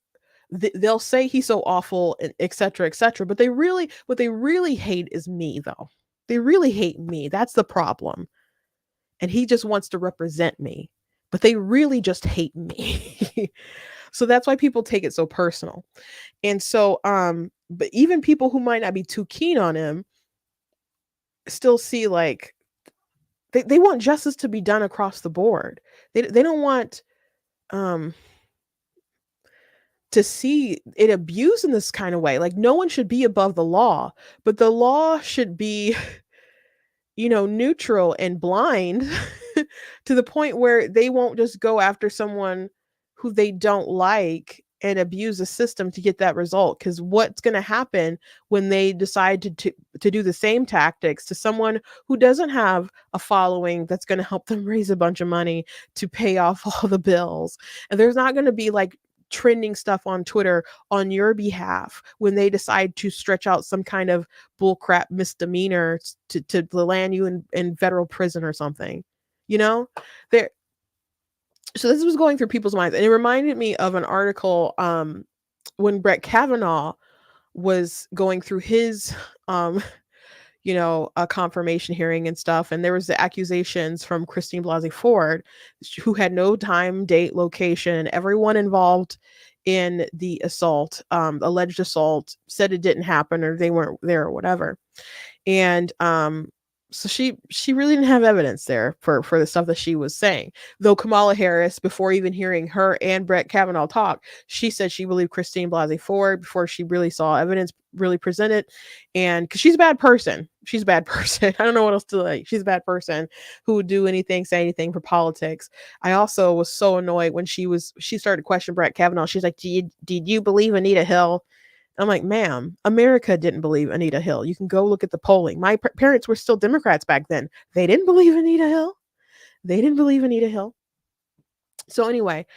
they'll say he's so awful and etc etc, but what they really hate is me, though. They really hate me. That's the problem. And he just wants to represent me. but they really just hate me. So that's why people take it so personal. And so, but even people who might not be too keen on him still see like they want justice to be done across the board. They don't want um to see it abused in this kind of way. Like no one should be above the law, but the law should be, neutral and blind to the point where they won't just go after someone who they don't like and abuse the system to get that result. Because what's going to happen when they decide to do the same tactics to someone who doesn't have a following that's going to help them raise a bunch of money to pay off all the bills? And there's not going to be like trending stuff on Twitter on your behalf when they decide to stretch out some kind of bullcrap misdemeanor to land you in federal prison or something. There. So this was going through people's minds, and it reminded me of an article when Brett Kavanaugh was going through his a confirmation hearing and stuff. And there was the accusations from Christine Blasey Ford, who had no time, date, location. Everyone involved in the assault, alleged assault, said it didn't happen or they weren't there or whatever. And so she really didn't have evidence there for the stuff that she was saying. Though Kamala Harris, before even hearing her and Brett Kavanaugh talk, she said she believed Christine Blasey Ford before she really saw evidence really presented. And because she's a bad person. She's a bad person. I don't know what else to like. She's a bad person who would do anything, say anything for politics. I also was so annoyed when she started to question Brett Kavanaugh. She's like, did you believe Anita Hill? I'm like, ma'am, America didn't believe Anita Hill. You can go look at the polling. My parents were still Democrats back then. They didn't believe Anita Hill. They didn't believe Anita Hill. So anyway,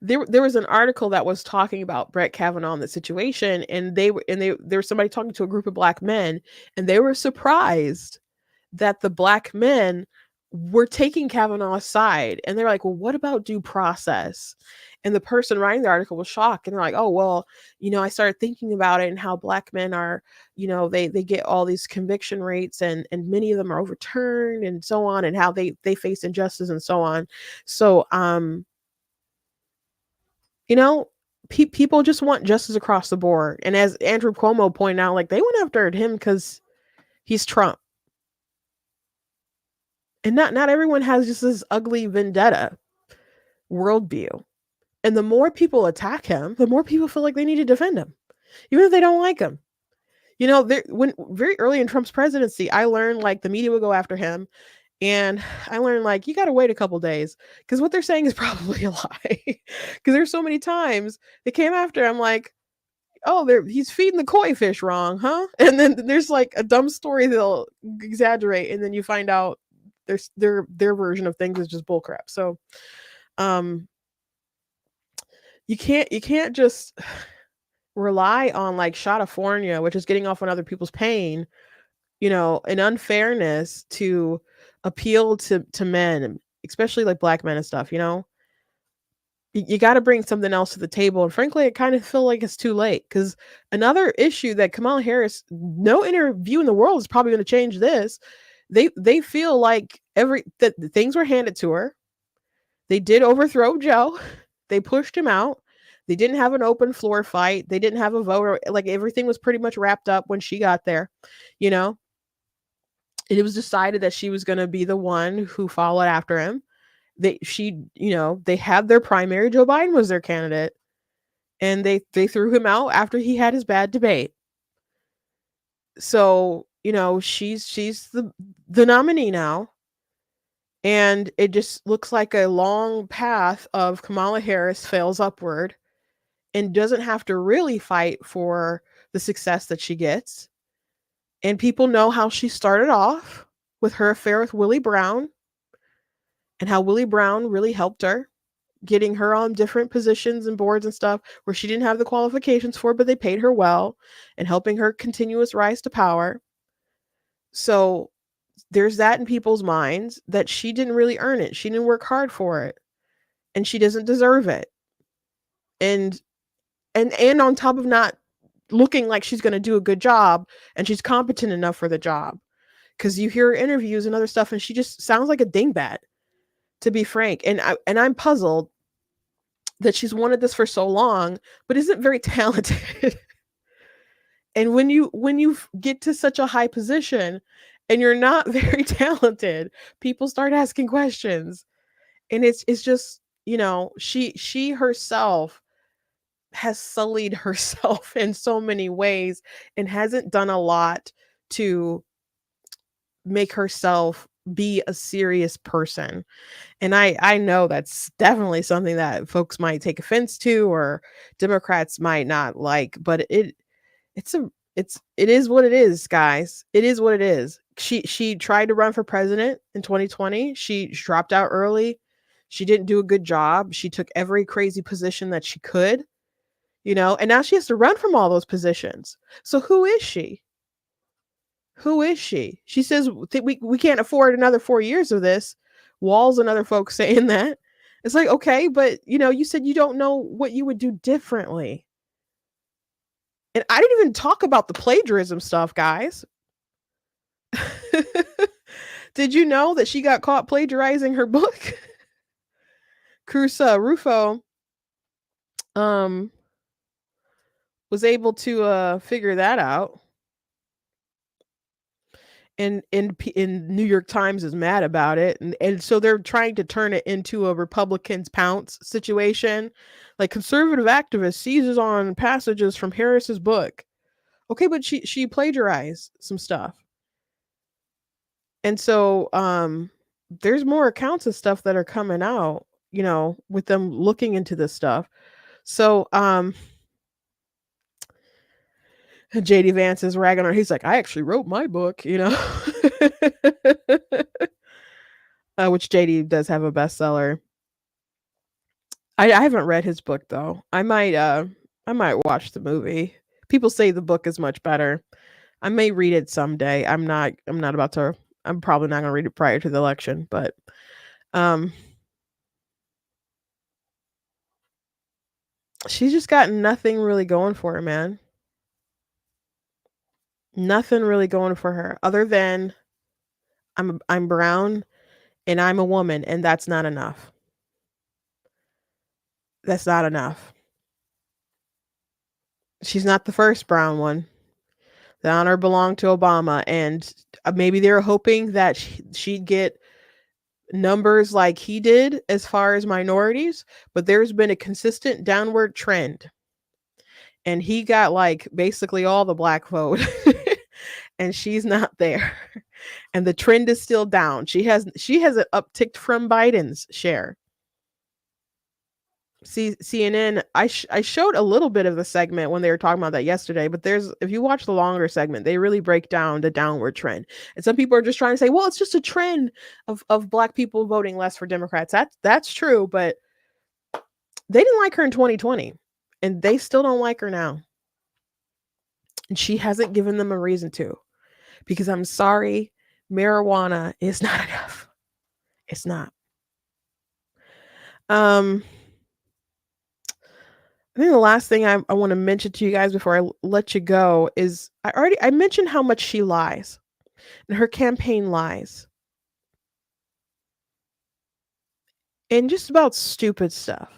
there was an article that was talking about Brett Kavanaugh in the situation, and there was somebody talking to a group of black men, and they were surprised that the black men were taking Kavanaugh's side. And they're like, well, what about due process? And the person writing the article was shocked. And they're like, oh, well, I started thinking about it and how black men are, they get all these conviction rates and many of them are overturned and so on, and how they face injustice and so on. So, people just want justice across the board. And as Andrew Cuomo pointed out, like they went after him because he's Trump. And not everyone has just this ugly vendetta worldview. And the more people attack him, the more people feel like they need to defend him, even if they don't like him. When very early in Trump's presidency, I learned like the media would go after him. And I learned like you got to wait a couple days because what they're saying is probably a lie. Because there's so many times they came after him like, oh, he's feeding the koi fish wrong, huh? And then there's like a dumb story they'll exaggerate, and then you find out their version of things is just bullcrap. So you can't just rely on like Shatafornia, which is getting off on other people's pain, an unfairness to appeal to men, especially like black men and stuff. You got to bring something else to the table. And frankly, I kind of feel like it's too late, because another issue that Kamala Harris, no interview in the world is probably going to change this. They feel like that things were handed to her. They did overthrow Joe. They pushed him out. They didn't have an open floor fight. They didn't have a vote. Like everything was pretty much wrapped up when she got there, And it was decided that she was going to be the one who followed after him. They had their primary. Joe Biden was their candidate, and they threw him out after he had his bad debate. So, she's the nominee now. And it just looks like a long path of Kamala Harris fails upward and doesn't have to really fight for the success that she gets. And people know how she started off with her affair with Willie Brown, and how Willie Brown really helped her, getting her on different positions and boards and stuff where she didn't have the qualifications for, but they paid her well, and helping her continuous rise to power. So there's that in people's minds, that she didn't really earn it. She didn't work hard for it, and she doesn't deserve it. And on top of not looking like she's going to do a good job, and she's competent enough for the job. because you hear interviews and other stuff, and she just sounds like a dingbat, to be frank. And I'm puzzled that she's wanted this for so long, but isn't very talented. And when you get to such a high position and you're not very talented, people start asking questions. And it's just, she herself has sullied herself in so many ways and hasn't done a lot to make herself be a serious person. And I know that's definitely something that folks might take offense to, or Democrats might not like, but it is what it is, guys. It is what it is. She tried to run for president in 2020. She dropped out early. She didn't do a good job. She took every crazy position that she could, and now she has to run from all those positions. So who is she? Who is she? She says we can't afford another 4 years of this. Walls and other folks saying that. It's like, okay, but you said you don't know what you would do differently. And I didn't even talk about the plagiarism stuff, guys. Did you know that she got caught plagiarizing her book? Cruz Rufo was able to figure that out. And New York Times is mad about it, and so they're trying to turn it into a Republicans pounce situation, like conservative activist seizes on passages from Harris's book. Okay, but she plagiarized some stuff, and so there's more accounts of stuff that are coming out, with them looking into this stuff. So JD Vance is ragging on her. He's like, I actually wrote my book, which JD does have a bestseller. I haven't read his book though. I might watch the movie. People say the book is much better. I may read it someday. I'm probably not going to read it prior to the election, but she's just got nothing really going for her, man. Nothing really going for her other than I'm brown and I'm a woman, and that's not enough. That's not enough. She's not the first brown one. The honor belonged to Obama, and maybe they were hoping that she'd get numbers like he did as far as minorities, but there's been a consistent downward trend. And he got like basically all the black vote. And she's not there. And the trend is still down. She has it upticked from Biden's share. CNN, I showed a little bit of the segment when they were talking about that yesterday, but if you watch the longer segment, they really break down the downward trend. And some people are just trying to say, well, it's just a trend of black people voting less for Democrats. That's true, but they didn't like her in 2020, and they still don't like her now. And she hasn't given them a reason to. Because I'm sorry, marijuana is not enough. It's not. I think the last thing I want to mention to you guys before I let you go is I mentioned how much she lies and her campaign lies and just about stupid stuff.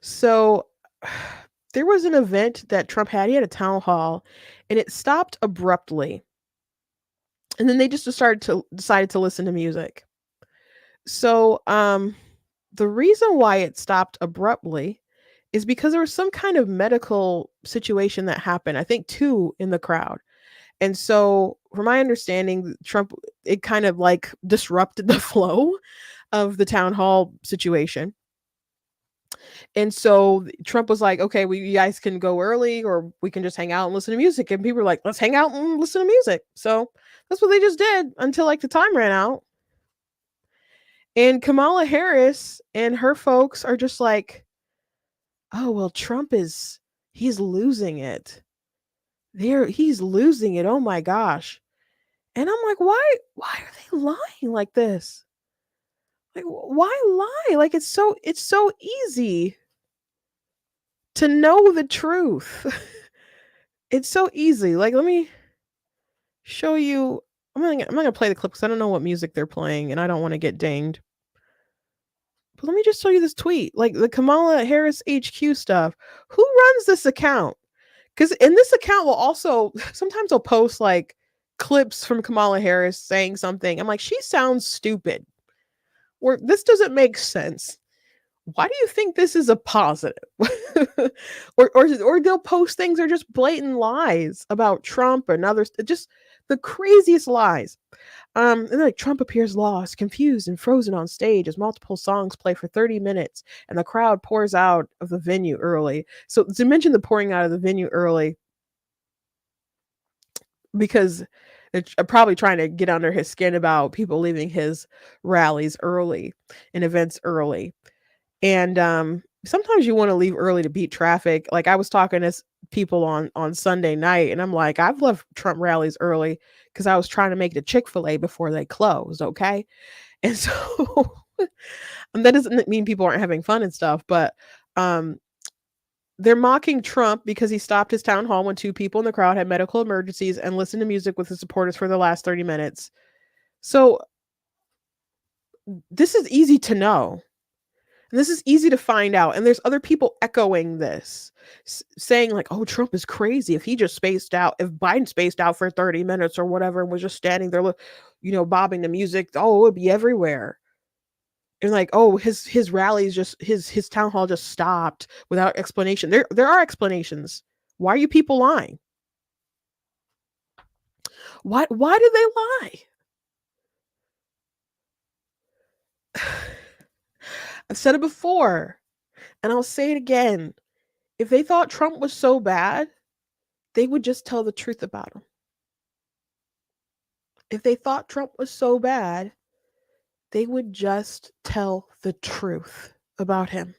So there was an event that Trump had. He had a town hall and it stopped abruptly. And then they just decided to listen to music. So the reason why it stopped abruptly is because there was some kind of medical situation that happened. I think 2 in the crowd. And so from my understanding, Trump, it kind of like disrupted the flow of the town hall situation. And so Trump was like, okay, you guys can go early or we can just hang out and listen to music. And people were like, let's hang out and listen to music. So that's what they just did until like the time ran out. And Kamala Harris and her folks are just like, oh, well, he's losing it. He's losing it. Oh my gosh. And I'm like, why are they lying like this? Like, why lie? Like, it's so easy to know the truth. It's so easy. Like, let me show you I'm not gonna play the clip because I don't know what music they're playing and I don't want to get dinged. But let me just show you this tweet, like the Kamala Harris HQ stuff. Who runs this account? Because in this account will also sometimes they'll post like clips from Kamala Harris saying something. I'm like, she sounds stupid. Or this doesn't make sense. Why do you think this is a positive? or they'll post things that are just blatant lies about Trump and others, just the craziest lies. And like Trump appears lost, confused, and frozen on stage as multiple songs play for 30 minutes and the crowd pours out of the venue early. So to mention the pouring out of the venue early, because they're probably trying to get under his skin about people leaving his rallies early and events early. And sometimes you want to leave early to beat traffic. Like I was talking to people on Sunday night, and I'm like, I've left Trump rallies early because I was trying to make it to Chick-fil-A before they closed. Okay. And so and that doesn't mean people aren't having fun and stuff, but they're mocking Trump because he stopped his town hall when two people in the crowd had medical emergencies and listened to music with his supporters for the last 30 minutes. So this is easy to know. And this is easy to find out. And there's other people echoing this, saying like, oh, Trump is crazy. If he just spaced out, if Biden spaced out for 30 minutes or whatever and was just standing there, bobbing the music, oh, it would be everywhere. And like, oh, his rallies just his town hall just stopped without explanation. There are explanations. Why are you people lying? Why did they lie? I've said it before, and I'll say it again. If they thought Trump was so bad, they would just tell the truth about him. If they thought Trump was so bad, they would just tell the truth about him.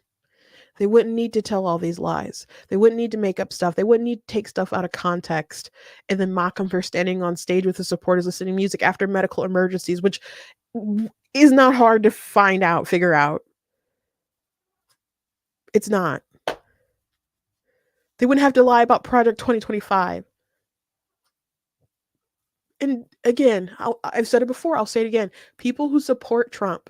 They wouldn't need to tell all these lies. They wouldn't need to make up stuff. They wouldn't need to take stuff out of context and then mock him for standing on stage with his supporters listening to music after medical emergencies, which is not hard to figure out. It's not. They wouldn't have to lie about Project 2025. And again, I've said it before, I'll say it again. People who support Trump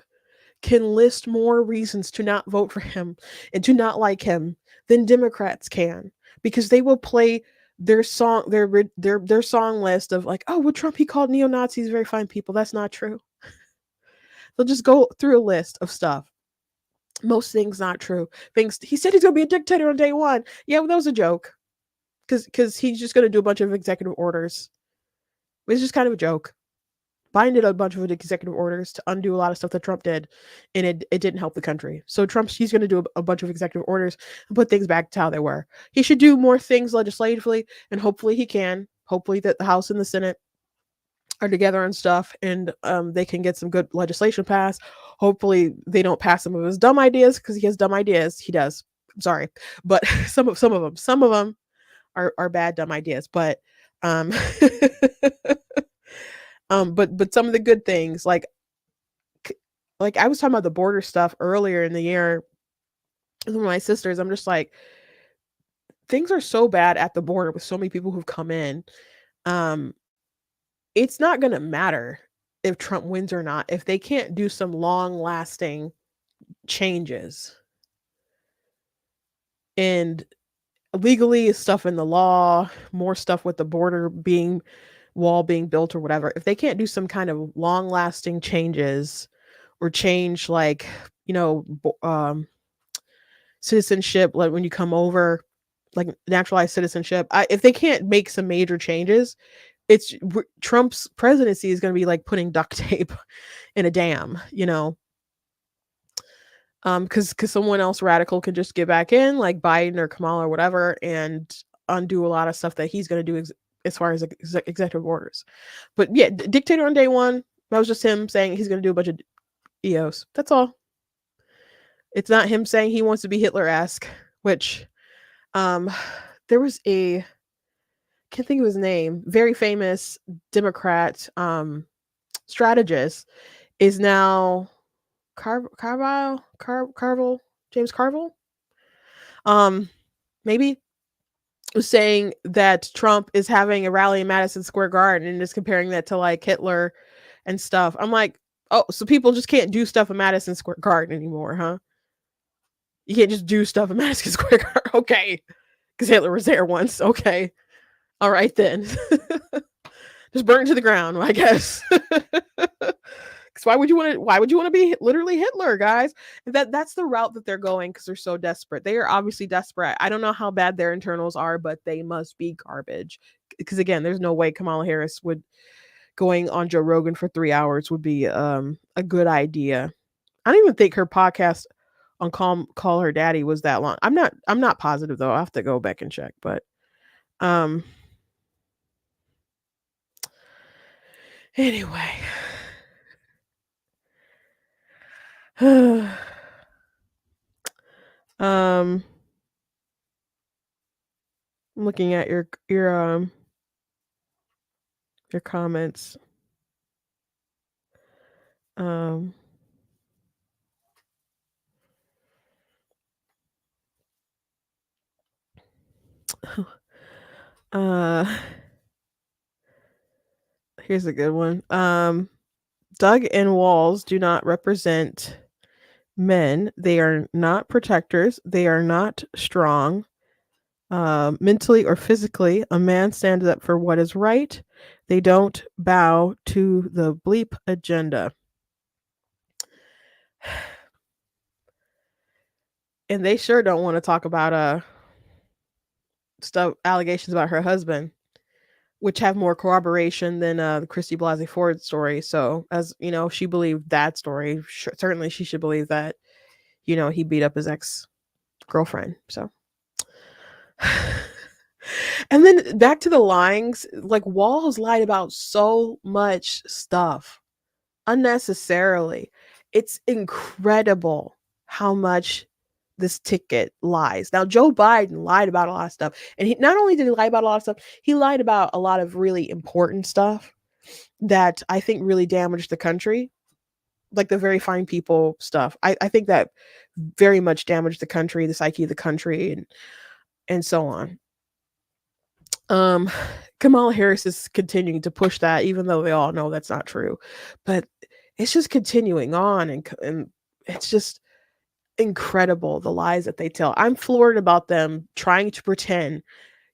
can list more reasons to not vote for him and to not like him than Democrats can, because they will play their song list of like, oh, well, Trump, he called neo-Nazis very fine people. That's not true. They'll just go through a list of stuff. Most things not true. Things he said he's gonna be a dictator on day one. Yeah, well, that was a joke. Because he's just gonna do a bunch of executive orders. It's just kind of a joke. Biden did a bunch of executive orders to undo a lot of stuff that Trump did, and it didn't help the country. So he's going to do a bunch of executive orders and put things back to how they were. He should do more things legislatively, and hopefully he can. Hopefully that the House and the Senate are together and stuff, and they can get some good legislation passed. Hopefully they don't pass some of his dumb ideas, because he has dumb ideas. He does. I'm sorry, but some of them are bad dumb ideas. But but some of the good things, like I was talking about the border stuff earlier in the year with one of my sisters. I'm just like, things are so bad at the border with so many people who've come in. It's not going to matter if Trump wins or not if they can't do some long-lasting changes. And legally, stuff in the law, more stuff with the border wall being built or whatever. If they can't do some kind of long-lasting changes or change, like, citizenship, like when you come over, like naturalized citizenship, if they can't make some major changes, Trump's presidency is going to be like putting duct tape in a dam, because someone else radical can just get back in, like Biden or Kamala or whatever, and undo a lot of stuff that he's going to do as far as executive orders. But yeah, dictator on day one, that was just him saying he's going to do a bunch of EOs. That's all. It's not him saying he wants to be Hitler-esque, which there was can't think of his name, very famous Democrat strategist, is now James Carville, maybe. saying that Trump is having a rally in Madison Square Garden and is comparing that to like Hitler and stuff. I'm like, oh, so people just can't do stuff in Madison Square Garden anymore, huh? You can't just do stuff in Madison Square Garden. Okay. Because Hitler was there once. Okay. All right then. Just burn to the ground, I guess. Because why would you want to be literally Hitler, guys? That's the route that they're going because they're so desperate. They are obviously desperate. I don't know how bad their internals are, but they must be garbage. Because again, there's no way Kamala Harris would going on Joe Rogan for 3 hours would be a good idea. I don't even think her podcast on Call Her Daddy was that long. I'm not positive though. I have to go back and check, but anyway. I'm looking at your comments. Here's a good one. Doug and Walls do not represent men. They are not protectors. They are not strong, mentally or physically. A man stands up for what is right. They don't bow to the bleep agenda. And they sure don't want to talk about stuff, allegations about her husband, which have more corroboration than the Christy Blasey Ford story. So, as you know, she believed that story. Certainly, she should believe that, he beat up his ex-girlfriend. So, and then back to the lyings. Like Walls lied about so much stuff unnecessarily. It's incredible how much this ticket lies. Now, Joe Biden lied about a lot of stuff. And he not only did he lie about a lot of stuff, he lied about a lot of really important stuff that I think really damaged the country. Like the very fine people stuff. I think that very much damaged the country, the psyche of the country, and so on. Kamala Harris is continuing to push that, even though they all know that's not true. But it's just continuing on, and it's just incredible the lies that they tell. I'm floored about them trying to pretend,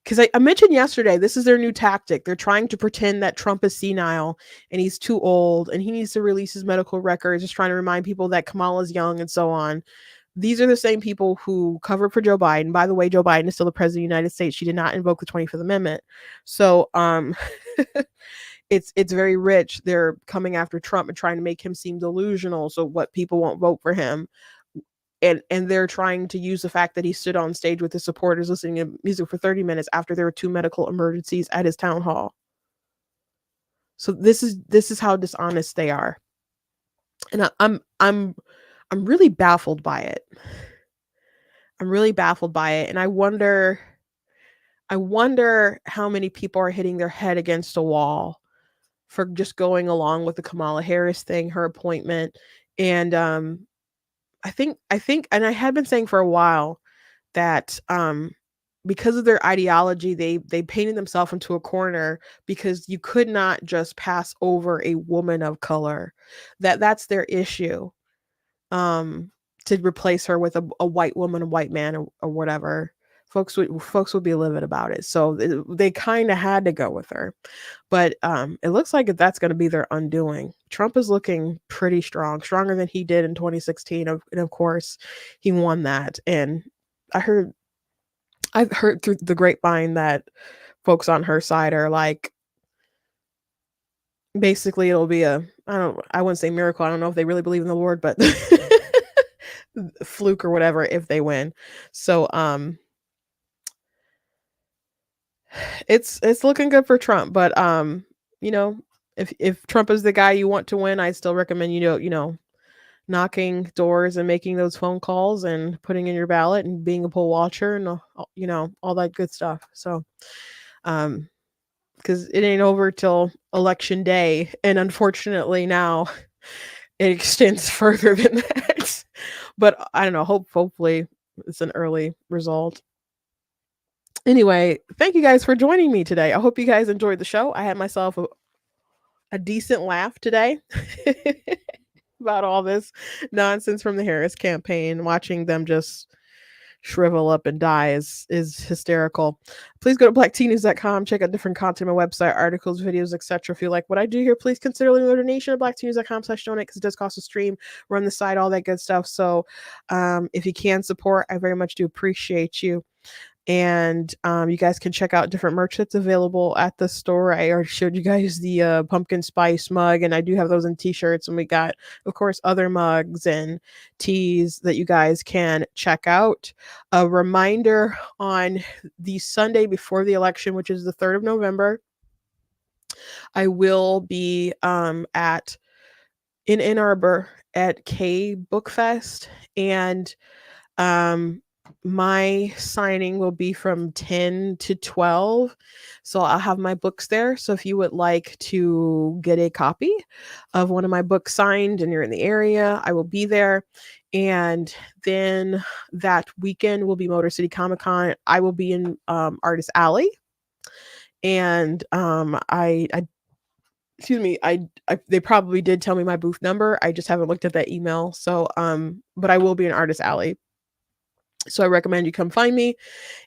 because I mentioned yesterday, this is their new tactic. They're trying to pretend that Trump is senile and he's too old and he needs to release his medical records, just trying to remind people that Kamala's young and so on. These are the same people who covered for Joe Biden. By the way, Joe Biden is still the president of the United States. She did not invoke the 25th Amendment. So it's very rich. They're coming after Trump and trying to make him seem delusional, so what people won't vote for him. And they're trying to use the fact that he stood on stage with his supporters listening to music for 30 minutes after there were 2 medical emergencies at his town hall. So this is how dishonest they are. And I'm really baffled by it. I'm really baffled by it. And I wonder how many people are hitting their head against a wall for just going along with the Kamala Harris thing, her appointment. And I think, and I had been saying for a while that because of their ideology, they painted themselves into a corner, because you could not just pass over a woman of color. That's their issue. To replace her with a white woman, a white man, or whatever. Folks would be livid about it. So they kind of had to go with her. But it looks like that's going to be their undoing. Trump is looking pretty strong, stronger than he did in 2016. And of course, he won that. And I've heard through the grapevine that folks on her side are like, basically it'll be I wouldn't say miracle. I don't know if they really believe in the Lord, but fluke or whatever if they win. So it's looking good for Trump, but if Trump is the guy you want to win, I still recommend knocking doors and making those phone calls and putting in your ballot and being a poll watcher and all that good stuff. So because it ain't over till election day, and unfortunately now it extends further than that. But I don't know, hopefully it's an early result. Anyway, thank you guys for joining me today. I hope you guys enjoyed the show. I had myself a decent laugh today about all this nonsense from the Harris campaign. Watching them just shrivel up and die is hysterical. Please go to blacktnews.com, check out different content on my website, articles, videos, etc. If you like what I do here, please consider leaving a donation at blacktnews.com/donate, because it does cost a stream, run the site, all that good stuff. So if you can support, I very much do appreciate you. And you guys can check out different merch that's available at the store. I already showed you guys the pumpkin spice mug, and I do have those in t-shirts, and we got, of course, other mugs and teas that you guys can check out. A reminder, on the Sunday before the election, which is the 3rd of November, I will be in Ann Arbor at K Book Fest, and my signing will be from 10 to 12. So I'll have my books there. So if you would like to get a copy of one of my books signed and you're in the area, I will be there. And then that weekend will be Motor City Comic Con. I will be in Artist Alley. And excuse me, they probably did tell me my booth number. I just haven't looked at that email. So but I will be in Artist Alley. So I recommend you come find me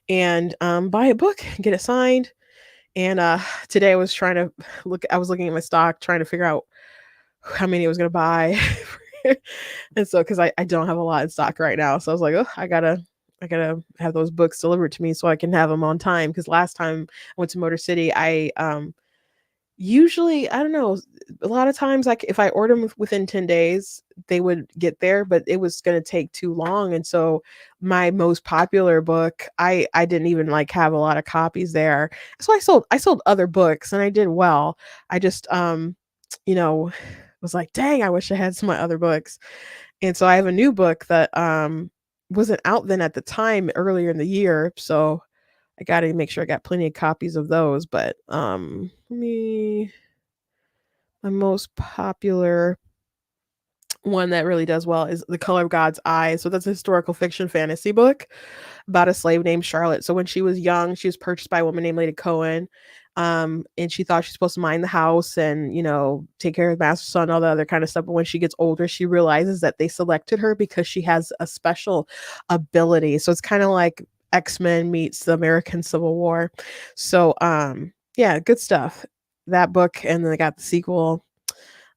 and buy a book, get it signed. And today I was looking at my stock, trying to figure out how many I was going to buy. And so, because I don't have a lot in stock right now. So I was like, oh, I gotta have those books delivered to me so I can have them on time. Because last time I went to Motor City, I usually, I don't know, a lot of times, like if I order them within 10 days, they would get there, but it was going to take too long. And so my most popular book, I didn't even like have a lot of copies there. So I sold other books and I did well. I just, was like, dang, I wish I had some of my other books. And so I have a new book that, wasn't out then at the time earlier in the year. So I got to make sure I got plenty of copies of those. But my most popular one that really does well is The Color of God's Eyes. So that's a historical fiction fantasy book about a slave named Charlotte. So when she was young, she was purchased by a woman named Lady Cohen. And she thought she's supposed to mind the house and, take care of the master's son, all the other kind of stuff. But when she gets older, she realizes that they selected her because she has a special ability. So it's kind of like X-Men meets the American Civil War. So yeah, good stuff. That book, and then I got the sequel.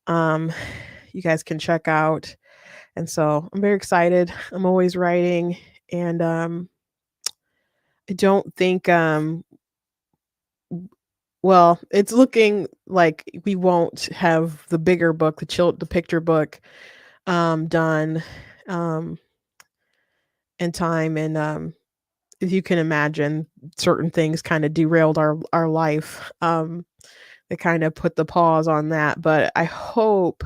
You guys can check out. And so I'm very excited. I'm always writing, and I don't think well, it's looking like we won't have the bigger book, the picture book done in time. And if you can imagine, certain things kind of derailed our life. They kind of put the pause on that, but I hope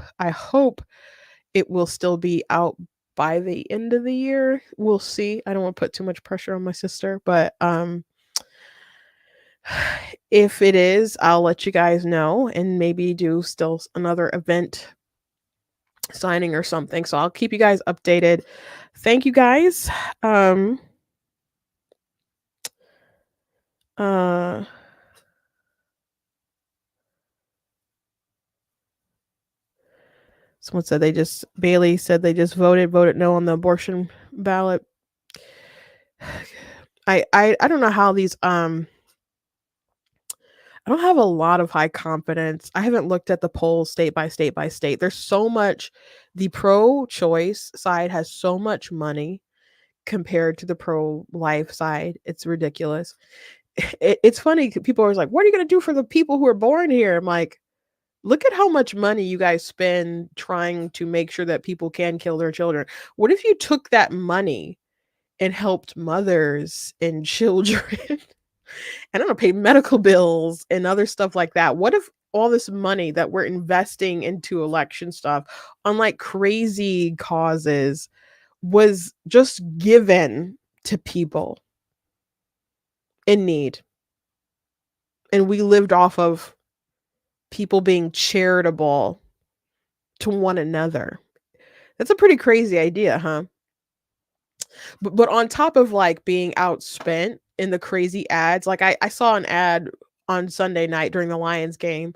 it will still be out by the end of the year. We'll see. I don't want to put too much pressure on my sister, but if it is, I'll let you guys know and maybe do still another event signing or something. So I'll keep you guys updated. Thank you guys. Someone said Bailey said they just voted no on the abortion ballot. I don't know how these I don't have a lot of high confidence. I haven't looked at the polls state by state by state. There's so much. The pro-choice side has so much money compared to the pro-life side. It's ridiculous. It's funny. People are always like, what are you going to do for the people who are born here? I'm like, look at how much money you guys spend trying to make sure that people can kill their children. What if you took that money and helped mothers and children? I don't know, pay medical bills and other stuff like that. What if all this money that we're investing into election stuff on like crazy causes was just given to people in need? And we lived off of people being charitable to one another. That's a pretty crazy idea, huh? But on top of like being outspent, in the crazy ads. Like I saw an ad on Sunday night during the Lions game,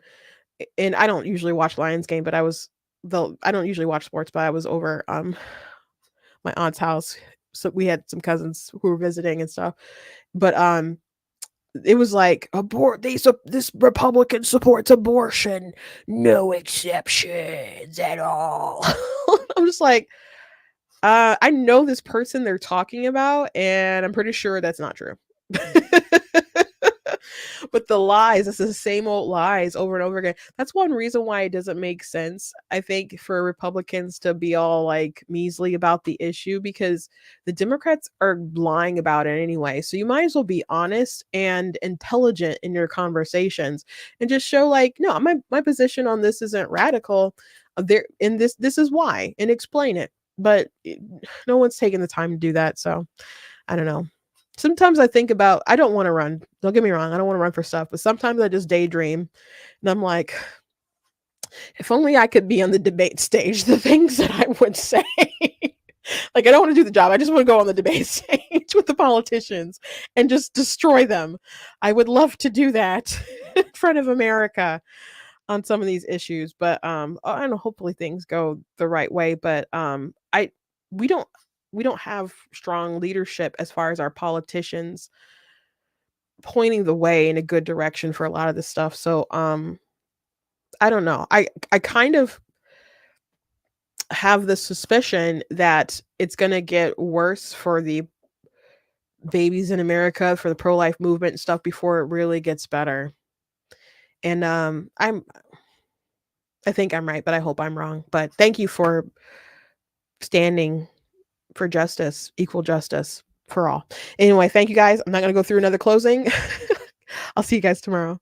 and I don't usually watch Lions game, but I don't usually watch sports, but I was over my aunt's house. So we had some cousins who were visiting and stuff. But it was like this Republican supports abortion, no exceptions at all. I'm just like, I know this person they're talking about, and I'm pretty sure that's not true. But the lies, it's the same old lies over and over again. That's one reason why it doesn't make sense, I think, for Republicans to be all like measly about the issue, because the Democrats are lying about it anyway. So you might as well be honest and intelligent in your conversations and just show like, no, my position on this isn't radical. There in this is why, and explain it. But no one's taking the time to do that. So I don't know. Sometimes I think about, I don't want to run. Don't get me wrong. I don't want to run for stuff, but sometimes I just daydream and I'm like, if only I could be on the debate stage, the things that I would say. Like, I don't want to do the job. I just want to go on the debate stage with the politicians and just destroy them. I would love to do that in front of America on some of these issues, but I don't know, hopefully things go the right way. But we don't have strong leadership as far as our politicians pointing the way in a good direction for a lot of this stuff. So I don't know. I kind of have the suspicion that it's going to get worse for the babies in America, for the pro-life movement and stuff, before it really gets better. And I think I'm right, but I hope I'm wrong. But thank you for standing for justice, equal justice for all. Anyway, thank you guys. I'm not going to go through another closing. I'll see you guys tomorrow.